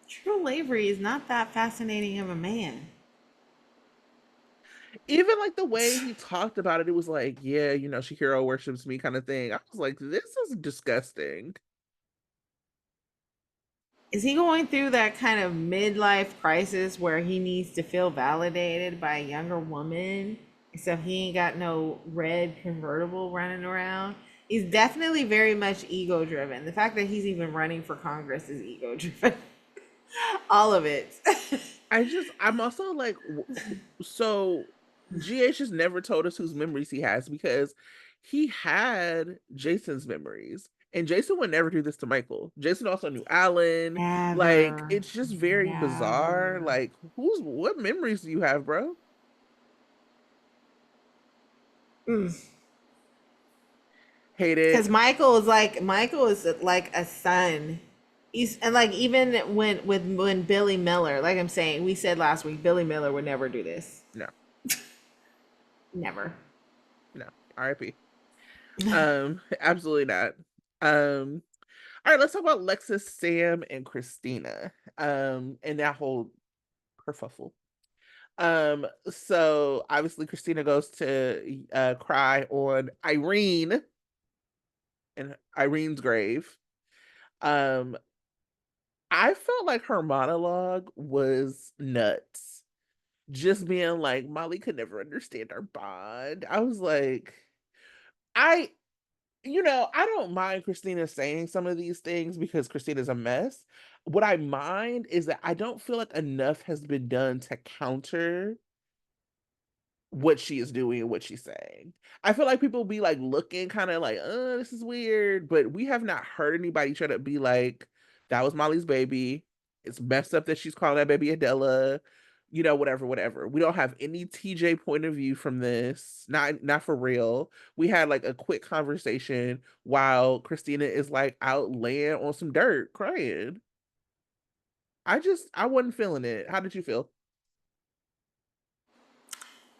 True Lavery is not that fascinating of a man? Even like the way he talked about it, it was like, yeah, she hero worships me kind of thing. I was like, this is disgusting. Is he going through that kind of midlife crisis where he needs to feel validated by a younger woman? Except he ain't got no red convertible running around. He's definitely very much ego driven. The fact that he's even running for Congress is ego driven. All of it. I'm also like, so GH has never told us whose memories he has because he had Jason's memories. And Jason would never do this to Michael. Jason also knew Alan. Like, Never. it's just very bizarre. Never. Like, what memories do you have, bro? Because Hated. Michael is like a son. He's and like even when Billy Miller, like I'm saying, we said last week, Billy Miller would never do this. No, Never. no. RIP. Absolutely not. Um, all right, let's talk about Lexus, Sam, and Christina. And that whole kerfuffle. So obviously Christina goes to cry on Irene and Irene's grave. Um, I felt like her monologue was nuts. Just being like, Molly could never understand our bond. I was like, I I don't mind Christina saying some of these things because Christina's a mess. What I mind is that I don't feel like enough has been done to counter what she is doing and what she's saying. I feel like people be like looking kind of like, this is weird, but we have not heard anybody try to be like, that was Molly's baby. It's messed up that she's calling that baby Adela, whatever, whatever. We don't have any TJ point of view from this. Not for real. We had like a quick conversation while Christina is like out laying on some dirt crying. I wasn't feeling it. How did you feel?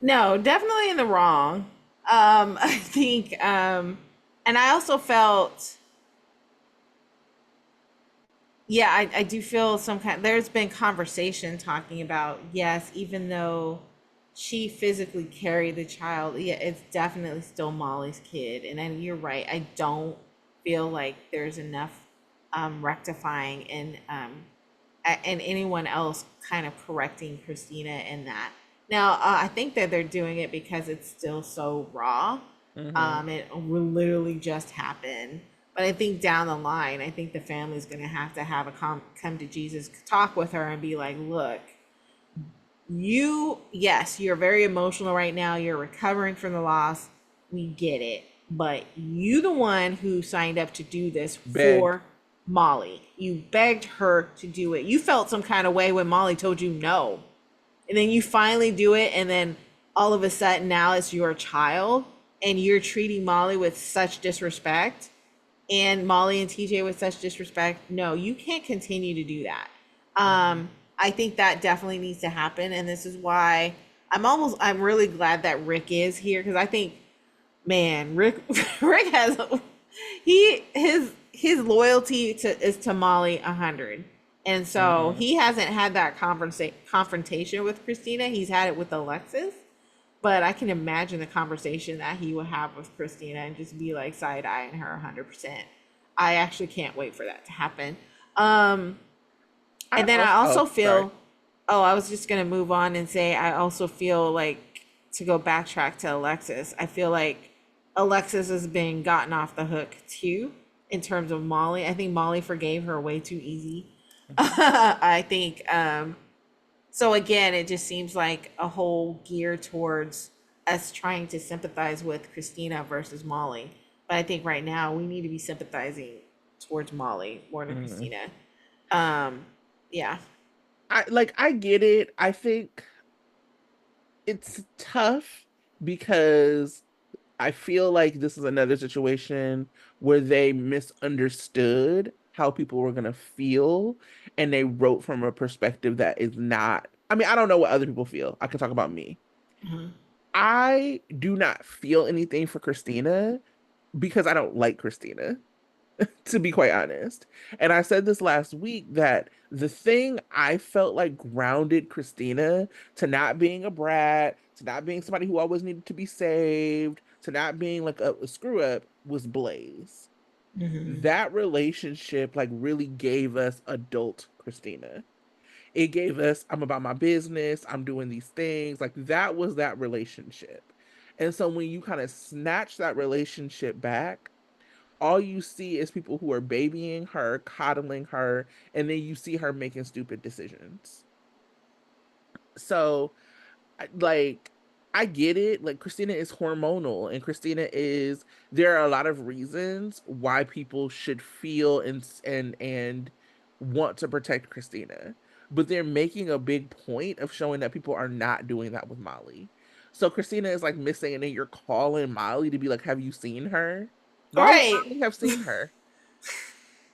No, definitely in the wrong. I think, and I also felt, yeah, I do feel some kind. There's been conversation talking about, yes, even though she physically carried the child, yeah, it's definitely still Molly's kid. And then you're right. I don't feel like there's enough rectifying and anyone else kind of correcting Christina in that. Now, I think that they're doing it because it's still so raw. Mm-hmm. It will literally just happen. But I think down the line, I think the family's going to have a come to Jesus talk with her and be like, look, yes, you're very emotional right now. You're recovering from the loss. We get it. But you the one who signed up to do this Begged. for Molly. You begged her to do it. You felt some kind of way when Molly told you no. And then you finally do it, and then all of a sudden now it's your child and you're treating Molly with such disrespect and Molly and TJ with such disrespect. No, you can't continue to do that. Mm-hmm. I think that definitely needs to happen, and this is why I'm really glad that Rick is here because I think, man, Rick Rick has his loyalty is to Molly 100. And so Mm-hmm. he hasn't had that confrontation with Christina. He's had it with Alexis. But I can imagine the conversation that he would have with Christina and just be like side eyeing her 100%. I actually can't wait for that to happen. Um, I and then I also, also oh, sorry. feel, oh, I was just going to move on and say, I also feel like to go backtrack to Alexis, I feel like Alexis has been gotten off the hook too in terms of Molly. I think Molly forgave her way too easy. Mhm. I think so again, it just seems like a whole gear towards us trying to sympathize with Christina versus Molly. But I think right now we need to be sympathizing towards Molly more than Mhm. Christina. Um, yeah. I get it. I think it's tough because I feel like this is another situation where they misunderstood how people were gonna feel and they wrote from a perspective that is not. I mean, I don't know what other people feel. I can talk about me. Mhm. I do not feel anything for Christina because I don't like Christina, to be quite honest. And I said this last week that the thing I felt like grounded Christina to not being a brat, to not being somebody who always needed to be saved, to not being like a screw up was Blaze. Mhm. That relationship like really gave us adult Christina. It gave us, I'm about my business, I'm doing these things. Like that was that relationship. And so when you kind of snatch that relationship back, all you see is people who are babying her, coddling her, and then you see her making stupid decisions. So, like, I get it. Like, Christina is hormonal, and Christina is. There are a lot of reasons why people should feel and want to protect Christina, but they're making a big point of showing that people are not doing that with Molly. So Christina is like missing, and then you're calling Molly to be like, "Have you seen her?" Why would Right. Molly have seen her?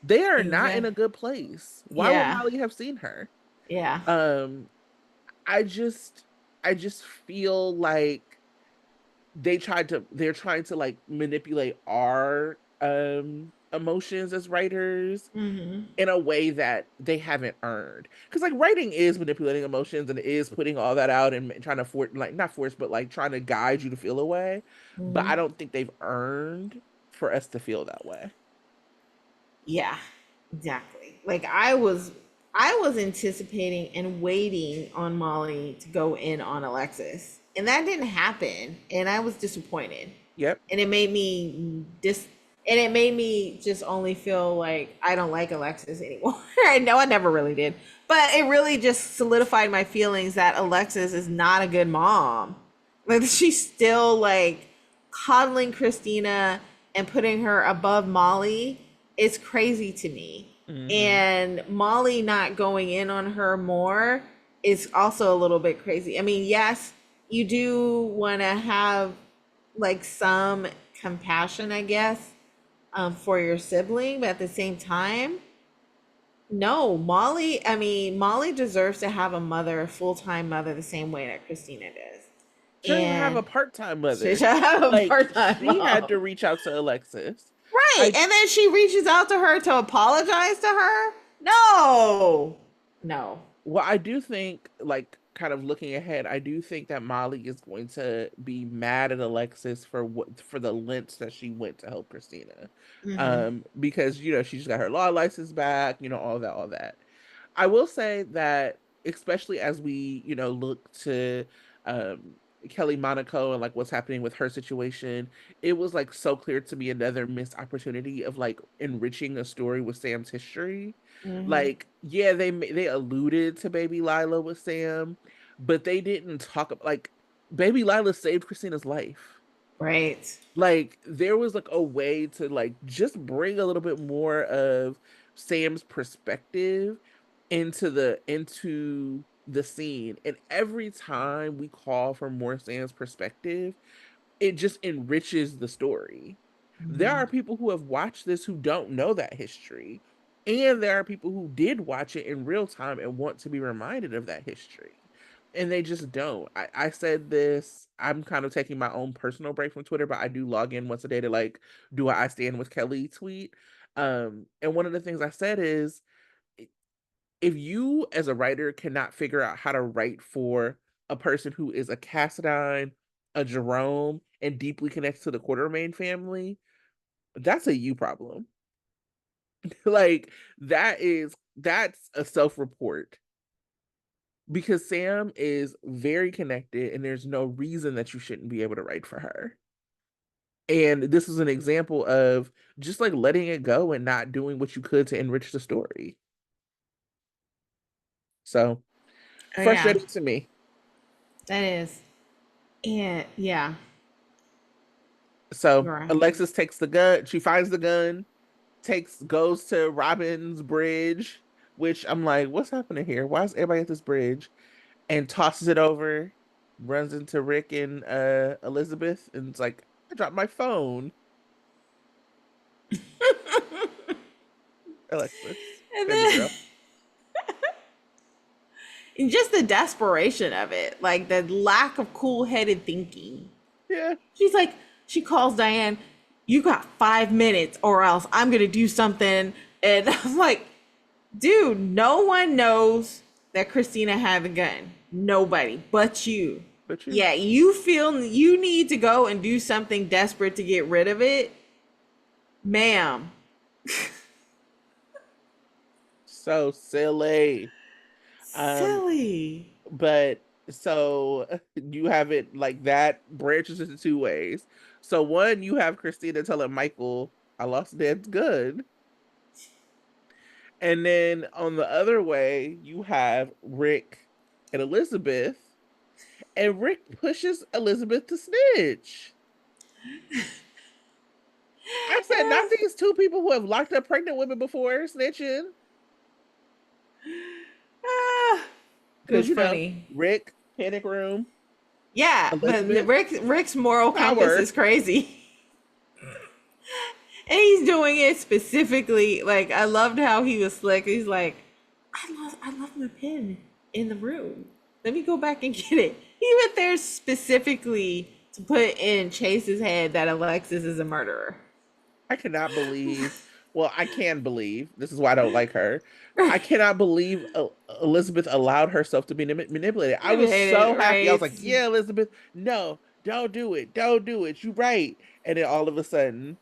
They are not in Exactly. a good place. Why would Yeah. Molly have seen her? Yeah. Um, I just I just feel like they're trying to like manipulate our emotions as writers Mhm. in a way that they haven't earned. Because like writing is manipulating emotions and it is putting all that out and trying to force like not force, but like trying to guide you to feel a way. But I Mhm. don't think they've earned for us to feel that way. Yeah, exactly. Like I was anticipating and waiting on Molly to go in on Alexis. And that didn't happen, and I was disappointed. Yep. And it made me And it made me just only feel like I don't like Alexis anymore. I know I never really did, but it really just solidified my feelings that Alexis is not a good mom. Like she's still like coddling Christina and putting her above Molly is crazy to me. Hmm. And Molly not going in on her more is also a little bit crazy. I mean, yes, you do want to have like some compassion, I guess, for your sibling, but at the same time, no, Molly. I mean, Molly deserves to have a mother, a full time mother, the same way that Christina does, She doesn't have and a part-time she mother. should have a Like part time she had to mom. reach out to Alexis. Right, I and then she reaches out to her to apologize to her. No, no. Well, I do think, like, kind of looking ahead, I do think that Molly is going to be mad at Alexis for the lengths that she went to help Christina, Hmm. because she just got her law license back, all that. I will say that, especially as we look to um Kelly Monaco and like what's happening with her situation, it was like so clear to me another missed opportunity of like enriching a story with Sam's history. Hmm. Like, yeah, they alluded to baby Lila with Sam, but they didn't like baby Lila saved Christina's life. Right. Like there was like a way to like just bring a little bit more of Sam's perspective into the scene. And every time we call for more Sam's perspective, it just enriches the story. There Hmm. are people who have watched this who don't know that history. And there are people who did watch it in real time and want to be reminded of that history. And they just don't. I said this, I'm kind of taking my own personal break from Twitter, but I do log in once a day to like do I stand with Kelly tweet. And one of the things I said is if you as a writer cannot figure out how to write for a person who is a Cassadine, a Jerome, and deeply connects to the Quartermain family, that's a you problem. Like that's a self-report because Sam is very connected and there's no reason that you shouldn't be able to write for her. And this is an example of just like letting it go and not doing what you could to enrich the story. So Oh yeah, frustrating to me. that is. And yeah, So you're right. Alexis takes the gun, she finds the gun, goes to Robin's bridge, which I'm like, what's happening here? Why is everybody at this bridge? And tosses it over, runs into Rick and Elizabeth, and it's like, I dropped my phone. Alexis, And baby then girl. and just the desperation of it, like the lack of cool headed thinking. Yeah, She's like, she calls Diane, you got 5 minutes or else I'm going to do something. And I'm like, dude, no one knows that Christina had the gun. Nobody but you. but you Yeah, you feel you need to go and do something desperate to get rid of it, ma'am. so silly. Um, Silly. but so you have it like that branches into two ways. So one, you have Christina telling Michael, I lost Dad's gun. And then on the other way, you have Rick and Elizabeth, and Rick pushes Elizabeth to snitch. I said, not these two people who have locked up pregnant women before snitching. Ah, it Because, was funny. Rick, panic room, Yeah, but Elizabeth, Rick's moral compass power. is crazy. And he's doing it specifically. Like I loved how he was slick. He's like, I left my pen in the room. Let me go back and get it. He went there specifically to put in Chase's head that Alexis is a murderer. I cannot believe. Well, I can believe. This is why I don't like her. I cannot believe Elizabeth allowed herself to be manipulated. I I was hate so it, happy. I was right? like, yeah, Elizabeth, no, don't do it. Don't do it. You right. And then all of a sudden,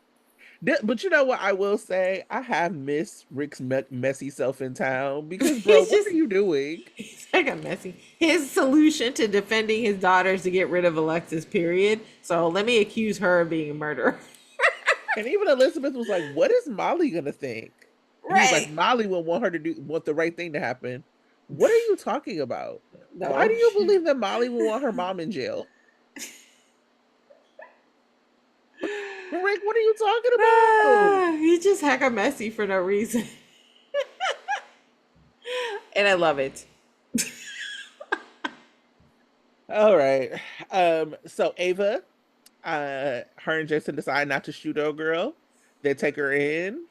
but you know what I will say? I have missed Rick's messy self in town because, bro, He's what are just you doing? he's like a messy. His solution to defending his daughters to get rid of Alexis, period. So let me accuse her of being a murderer. And even Elizabeth was like, "What is Molly gonna think?" And he was like, Right. "Molly will want her to want the right thing to happen." What are you talking about? Why do No. you believe that Molly will want her mom in jail? Rick, what are you talking about? He's just hecka messy for no reason. And I love it. All right. So Ava, her and Jason decide not to shoot old girl. They take her in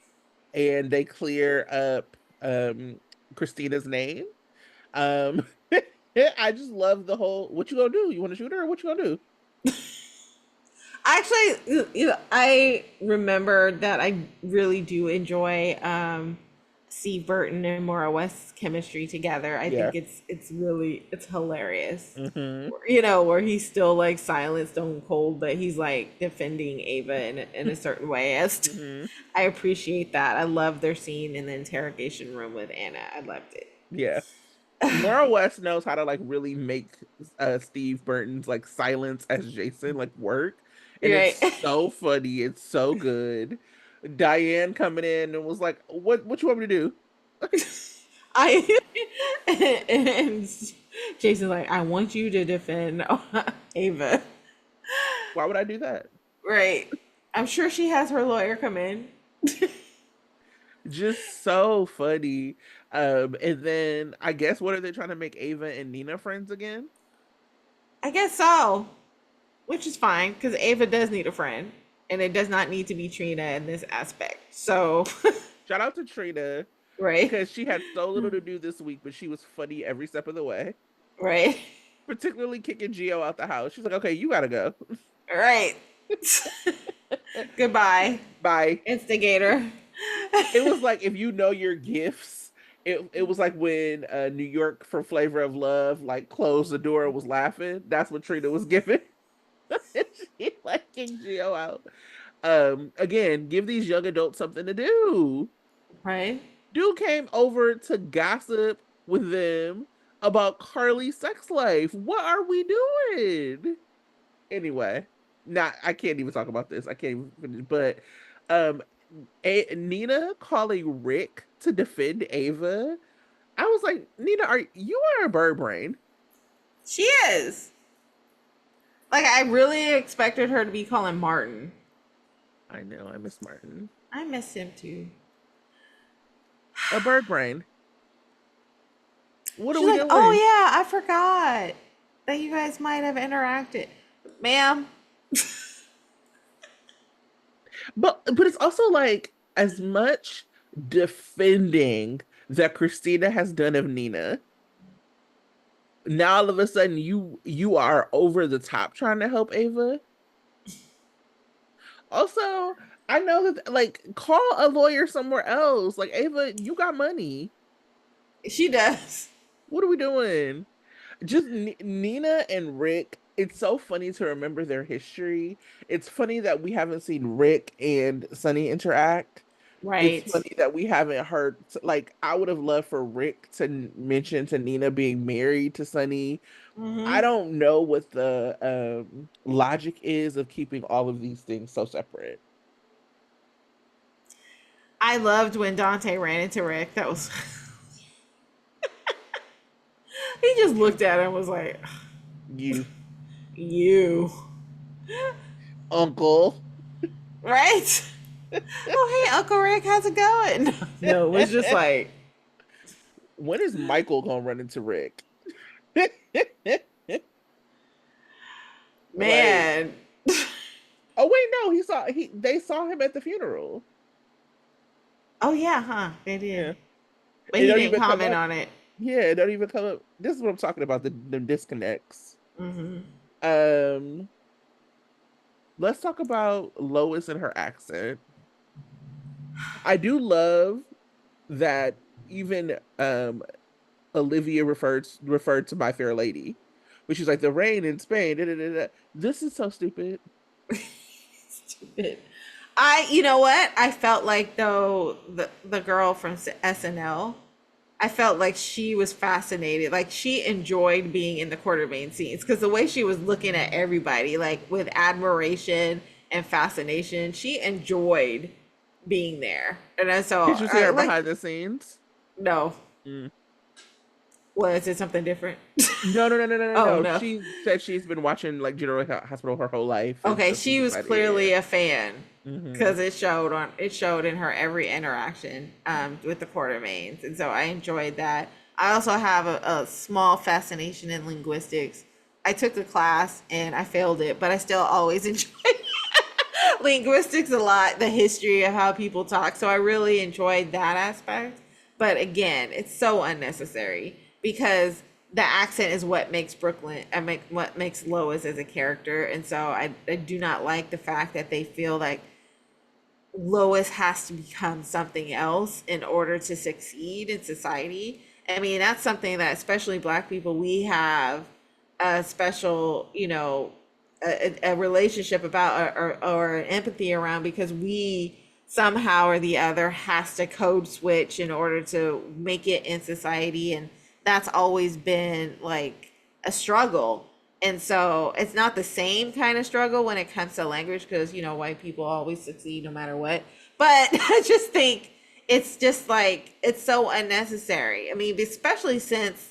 and they clear up Christina's name. Um I just love the whole what you gonna do? You wanna shoot her or what you gonna do? Actually, I remember that I really do enjoy Steve Burton and Maura West's chemistry together. I Yeah. think it's hilarious. Hmm. Where he's still like silent, stone cold, but he's like defending Ava in a certain way. Hmm. I appreciate that. I love their scene in the interrogation room with Anna. I loved it. Yeah. Maura West knows how to like really make Steve Burton's like silence as Jason like work. And You're it's right. so funny. It's so good. Diane coming in and was like, what you want me to do? I and Jason's like, I want you to defend Ava. Why would I do that? Right. I'm sure she has her lawyer come in. Just so funny. And then I guess what are they trying to make Ava and Nina friends again? I guess so. Which is fine, because Ava does need a friend. And it does not need to be Trina in this aspect. So, Shout out to Trina right? because she had so little to do this week, but she was funny every step of the way. Right. Particularly kicking Gio out the house. She's like, okay, you gotta go. Right. Goodbye, Bye. instigator. It was like if you know your gifts. It was like when New York for Flavor of Love like closed the door and was laughing. That's what Trina was giving. She like kicked Gio out. Again, give these young adults something to do. Right? Dude came over to gossip with them about Carly's sex life. What are we doing? Anyway, not I can't even talk about this. I can't even finish. But um Nina calling Rick to defend Ava. I was like, Nina, are you are a bird brain? She is. Like, I really expected her to be calling Martin. I know, I miss Martin. I miss him too. A bird brain. What are She's we like, oh doing? yeah, I forgot that you guys might have interacted. Ma'am. But it's also like as much defending that Christina has done of Nina. Now all of a sudden you are over the top trying to help Ava. Also, I know that like call a lawyer somewhere else. Like Ava, you got money. She does. What are we doing? Just Nina and Rick. It's so funny to remember their history. It's funny that we haven't seen Rick and Sunny interact. It's Right. funny that we haven't heard, like, I would have loved for Rick to mention to Nina being married to Sunny. I Hmm. don't know what the logic is of keeping all of these things so separate. I loved when Dante ran into Rick. That was. He just looked at him and was like, You, you. uncle. Right? Oh, hey, Uncle Rick, how's it going? No, it was just like, When is Michael gonna run into Rick? Like, man. oh wait, no, they saw him at the funeral. Oh, yeah, huh? They did. Yeah. But It he don't didn't even come comment up. on it. Yeah, it don't even come up. This is what I'm talking about, the disconnects. Hmm. Um, let's talk about Lois and her accent. I do love that even Olivia referred to My Fair Lady, which is like the rain in Spain. Da, da, da, da. This is so stupid. Stupid. You know what? I felt like though the girl from SNL, I felt like she was fascinated. Like she enjoyed being in the Quartermain scenes because the way she was looking at everybody, like with admiration and fascination. She enjoyed being there, and then so Did you see I her like behind the scenes? no. Mm. Was it something different? No, no, no, no, no, no, Oh no. no. She said she's been watching like General Hospital her whole life, and Okay, so she she was decided, yeah. clearly a fan Hmm. because it showed in her every interaction with the Quartermains, and so I enjoyed that. I also have a small fascination in linguistics. I took a class and I failed it, but I still always enjoy linguistics a lot, the history of how people talk. So I really enjoyed that aspect. But again, it's so unnecessary because the accent is what makes Brooklyn and what makes Lois as a character. And so I do not like the fact that they feel like Lois has to become something else in order to succeed in society. I mean, that's something that especially Black people, we have a special, a relationship about, or an empathy around, because we somehow or the other has to code switch in order to make it in society. And that's always been like a struggle. And so it's not the same kind of struggle when it comes to language, because white people always succeed no matter what. But I just think it's just like it's so unnecessary. I mean, especially since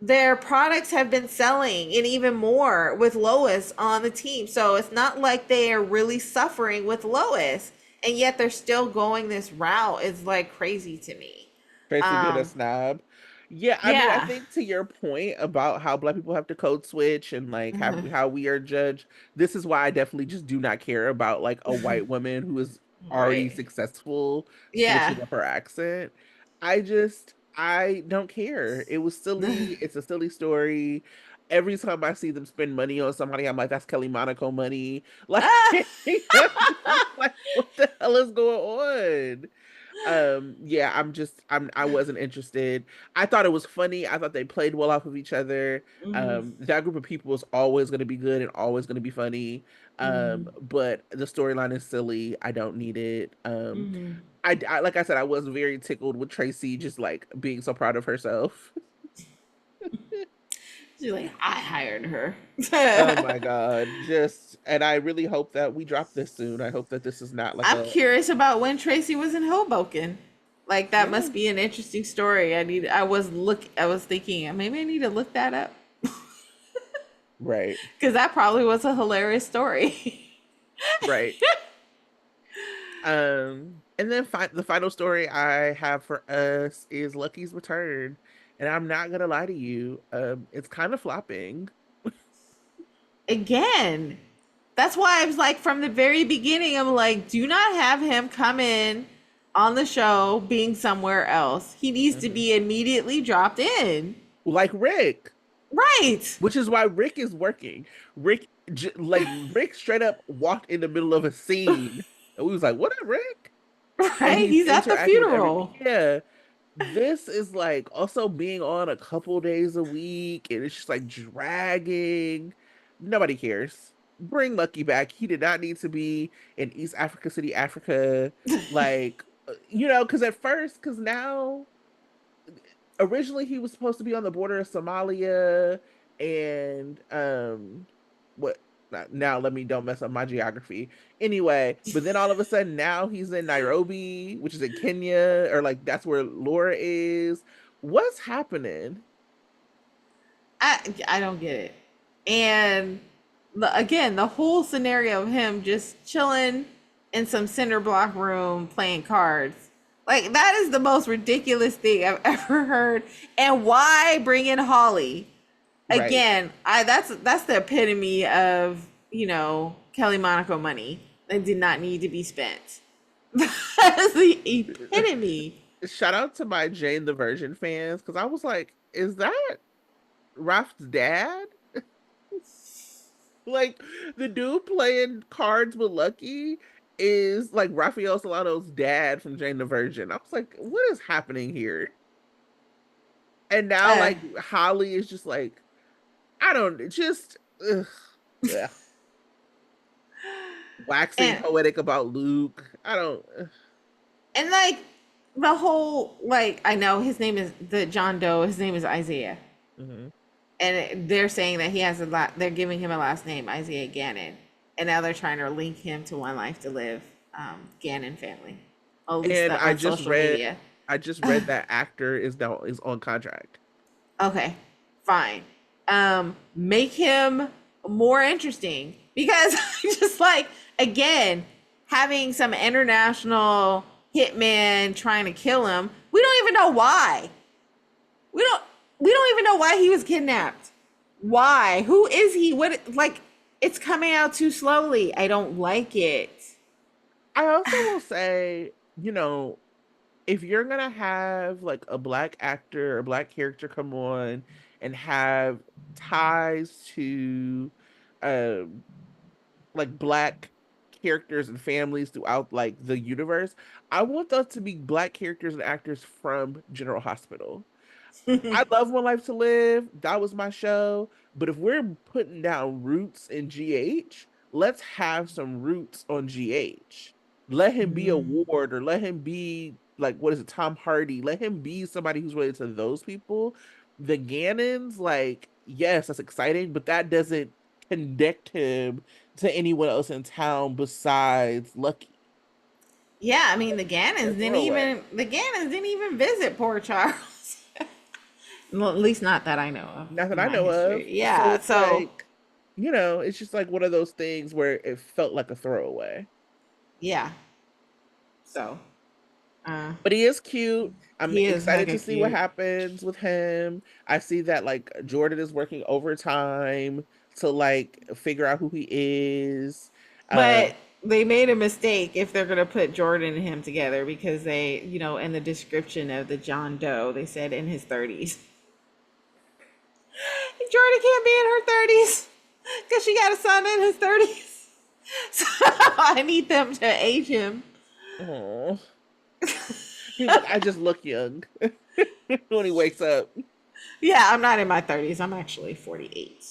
their products have been selling and even more with Lois on the team. So it's not like they are really suffering with Lois, and yet they're still going this route. It's like crazy to me. Tracy being a Um, snob. Yeah, I mean, I yeah. think to your point about how Black people have to code switch and like how we are judged, this is why I definitely just do not care about like a white woman who is already Right. successful Yeah. switching up her accent. I don't care. It was silly. It's a silly story. Every time I see them spend money on somebody, I'm like, that's Kelly Monaco money. Like, like what the hell is going on? Yeah, I wasn't interested. I thought it was funny. I thought they played well off of each other. Mhm. That group of people is always going to be good and always going to be funny. Mhm. But the storyline is silly. I don't need it. Mhm. I like I said, I was very tickled with Tracy just like being so proud of herself. She's like, I hired her. Oh my God. Just, and I really hope that we drop this soon. I hope that this is not like I'm a, curious about when Tracy was in Hoboken. Like that yeah, must be an interesting story. I was thinking maybe I need to look that up. right, Because that probably was a hilarious story. right. And then the final story I have for us is Lucky's return, and I'm not gonna lie to you, it's kind of flopping. Again, that's why I was like, from the very beginning, I'm like, do not have him come in on the show being somewhere else. He needs to Mhm. be immediately dropped in. Like Rick, Right. which is why Rick is working. Like Rick straight up walked in the middle of a scene, and we was like, "What up, Rick?" And Right. he's He's at the interacting with every, funeral. yeah. This is like also being on a couple days a week, and it's just like dragging. Nobody cares. Bring Lucky back. He did not need to be in East Africa City, Africa. Like, because at first, because now, originally he was supposed to be on the border of Somalia and what now let me don't mess up my geography anyway, but then all of a sudden now he's in Nairobi, which is in Kenya, or like that's where Laura is. What's happening? I don't get it. And again, the whole scenario of him just chilling in some cinder block room playing cards. Like that is the most ridiculous thing I've ever heard. And why bring in Holly? Right. Again, I that's the epitome of, Kelly Monaco money that did not need to be spent. That's the epitome. Shout out to my Jane the Virgin fans, because I was like, is that Raf's dad? Like the dude playing cards with Lucky is like Raphael Solano's dad from Jane the Virgin. I was like, what is happening here? And now Uh, like Holly is just like, I don't just ugh, ugh, waxing and poetic about Luke. I don't And like the whole, like, I know his name is the John Doe. His name is Isaiah, mhm. and they're saying that he has a lot. They're giving him a last name, Isaiah Gannon. and now they're trying to link him to One Life to Live, Gannon family. At least And the on social media. I just read that actor is on contract. Okay, fine. Make him more interesting because just like again having some international hitman trying to kill him. We don't even know why. We don't. We don't even know why he was kidnapped. Why? Who is he? What? Like it's coming out too slowly. I don't like it. I also will say, if you're gonna have like a black actor or black character come on and have ties to um like black characters and families throughout like the universe, I want those to be black characters and actors from General Hospital. I love One Life to Live. That was my show. But if we're putting down roots in GH, let's have some roots on GH. Let him be a Mm. Ward or let him be like what is it, Tom Hardy. Let him be somebody who's related to those people. The Gannons, like, yes, that's exciting, but that doesn't connect him to anyone else in town besides Lucky. Yeah, I mean A throwaway. the Gannons didn't even visit Port Charles. Well, at least not that I know of Not that in I my know of. history. So Yeah, it's so like, it's just like one of those things where it felt like a throwaway. yeah, so uh, But he is cute. I'm he is excited hecka to see what cute. happens with him. I see that like Jordan is working overtime to like figure out who he is. But Um, they made a mistake if they're gonna put Jordan and him together because they, in the description of the John Doe, they said in his 30s. Jordan can't be in her 30s because she got a son in his 30s. So I need them to age him. oh, he's like, I just look young when he wakes up. Yeah, I'm not in my 30s. I'm actually 48.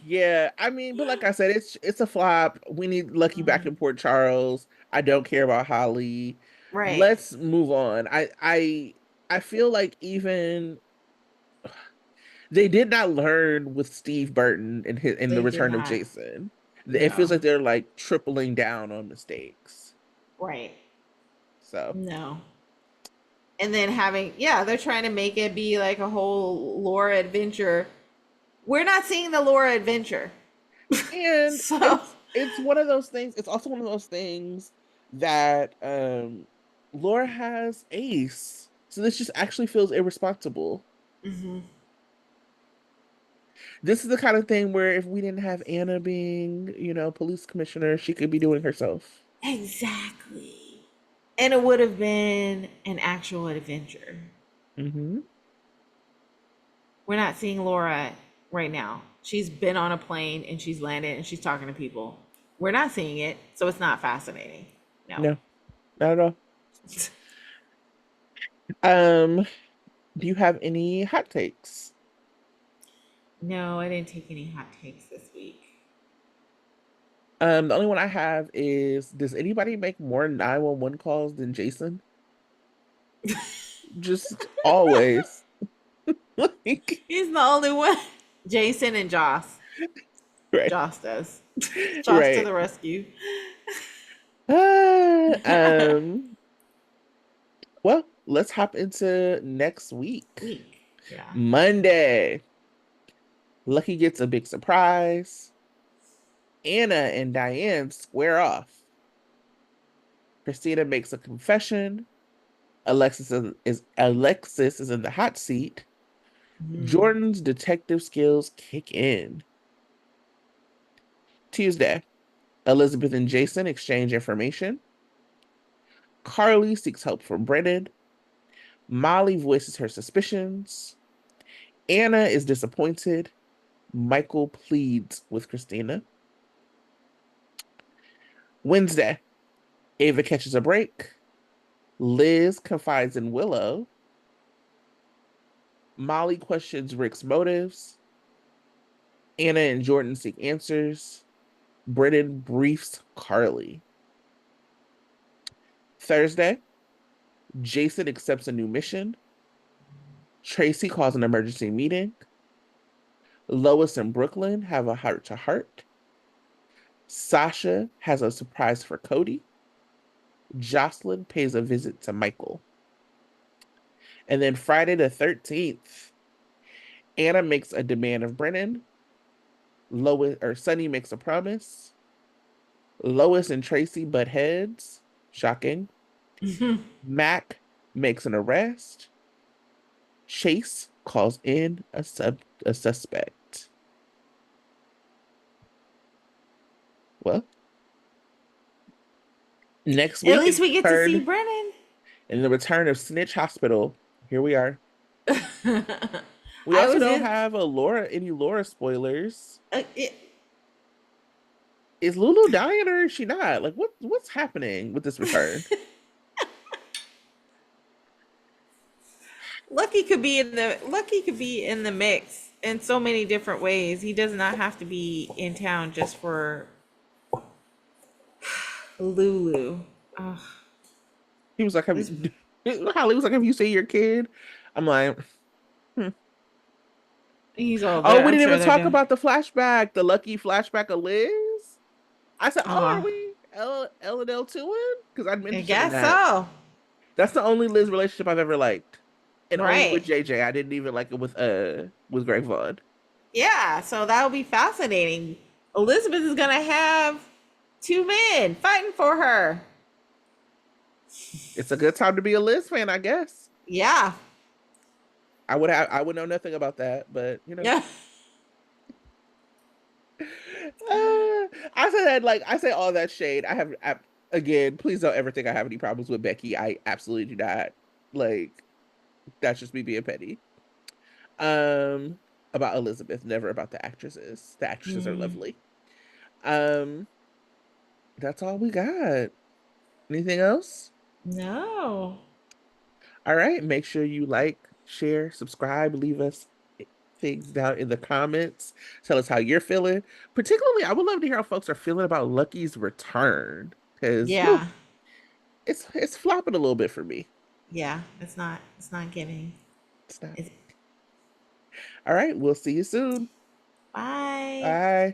Yeah, I mean, but like I said, it's a flop. We need Lucky back in Port Charles. I don't care about Holly. Right. Let's move on. I feel like even they did not learn with Steve Burton in the They did Return of not. Jason. It feels No. like they're like tripling down on mistakes. Right. So, No. And then yeah, they're trying to make it be like a whole Laura adventure. We're not seeing the Laura adventure. and So, it's one of those things. It's also one of those things that Laura has Ace. So this just actually feels irresponsible. mhm. This is the kind of thing where if we didn't have Anna being, police commissioner, she could be doing herself. Exactly. And it would have been an actual adventure. Hmm. We're not seeing Laura right now. She's been on a plane and she's landed and she's talking to people. We're not seeing it, so it's not fascinating. No. No, not at all. Um, do you have any hot takes? No, I didn't take any hot takes this week. The only one I have is, does anybody make more 911 calls than Jason? Just always. Like, He's the only one. Jason and Joss. right, Joss does. Joss to right. the rescue. Uh, um, well, let's hop into next week. Week. Yeah. Monday, Lucky gets a big surprise. Anna and Diane square off. Christina makes a confession. Alexis is in the hot seat. Mm. Jordan's detective skills kick in. Tuesday, Elizabeth and Jason exchange information. Carly seeks help from Brennan. Molly voices her suspicions. Anna is disappointed. Michael pleads with Christina. Wednesday, Ava catches a break. Liz confides in Willow. Molly questions Rick's motives. Anna and Jordan seek answers. Brennan briefs Carly. Thursday, Jason accepts a new mission. Tracy calls an emergency meeting. Lois and Brooklyn have a heart to heart. Sasha has a surprise for Cody. Jocelyn pays a visit to Michael. And then Friday the 13th, Anna makes a demand of Brennan. Lois or Sunny makes a promise. Lois and Tracy butt heads. Shocking. Mac makes an arrest. Chase calls in a suspect. Well, next At week least we get to see Brennan. in the return of Snitch Hospital. Here we are. We I also was don't in. have any Laura spoilers. It, Is Lulu dying or is she not? Like what's happening with this return? Lucky could be in the mix in so many different ways. He does not have to be in town just for Lulu. Oh, He was like, have this you Holly was like, have you seen your kid? I'm like, hmm. he's all Oh, there. we I'm didn't sure even they're talk gonna. about the flashback, the lucky flashback of Liz. I said, oh, are Oh, we L and L 2 in? Because I'm I interested in guess that. so. That's the only Liz relationship I've ever liked. And only with Right. JJ. I didn't even like it with Greg Vaughn. Yeah. So that'll be fascinating. Elizabeth is gonna have two men fighting for her. It's a good time to be a Liz fan, I guess. Yeah. I would know nothing about that, but Yeah. I say that like I say all that shade. Again, please don't ever think I have any problems with Becky. I absolutely do not. Like that's just me being petty. Um, about Elizabeth, never about the actresses. The actresses are Mm, lovely. Um, that's all we got. Anything else? no. All right. Make sure you like, share, subscribe, leave us things down in the comments. Tell us how you're feeling. Particularly, I would love to hear how folks are feeling about Lucky's return because Yeah. it's flopping a little bit for me. Yeah. It's not giving. It's not. It's, All right. We'll see you soon. bye. Bye.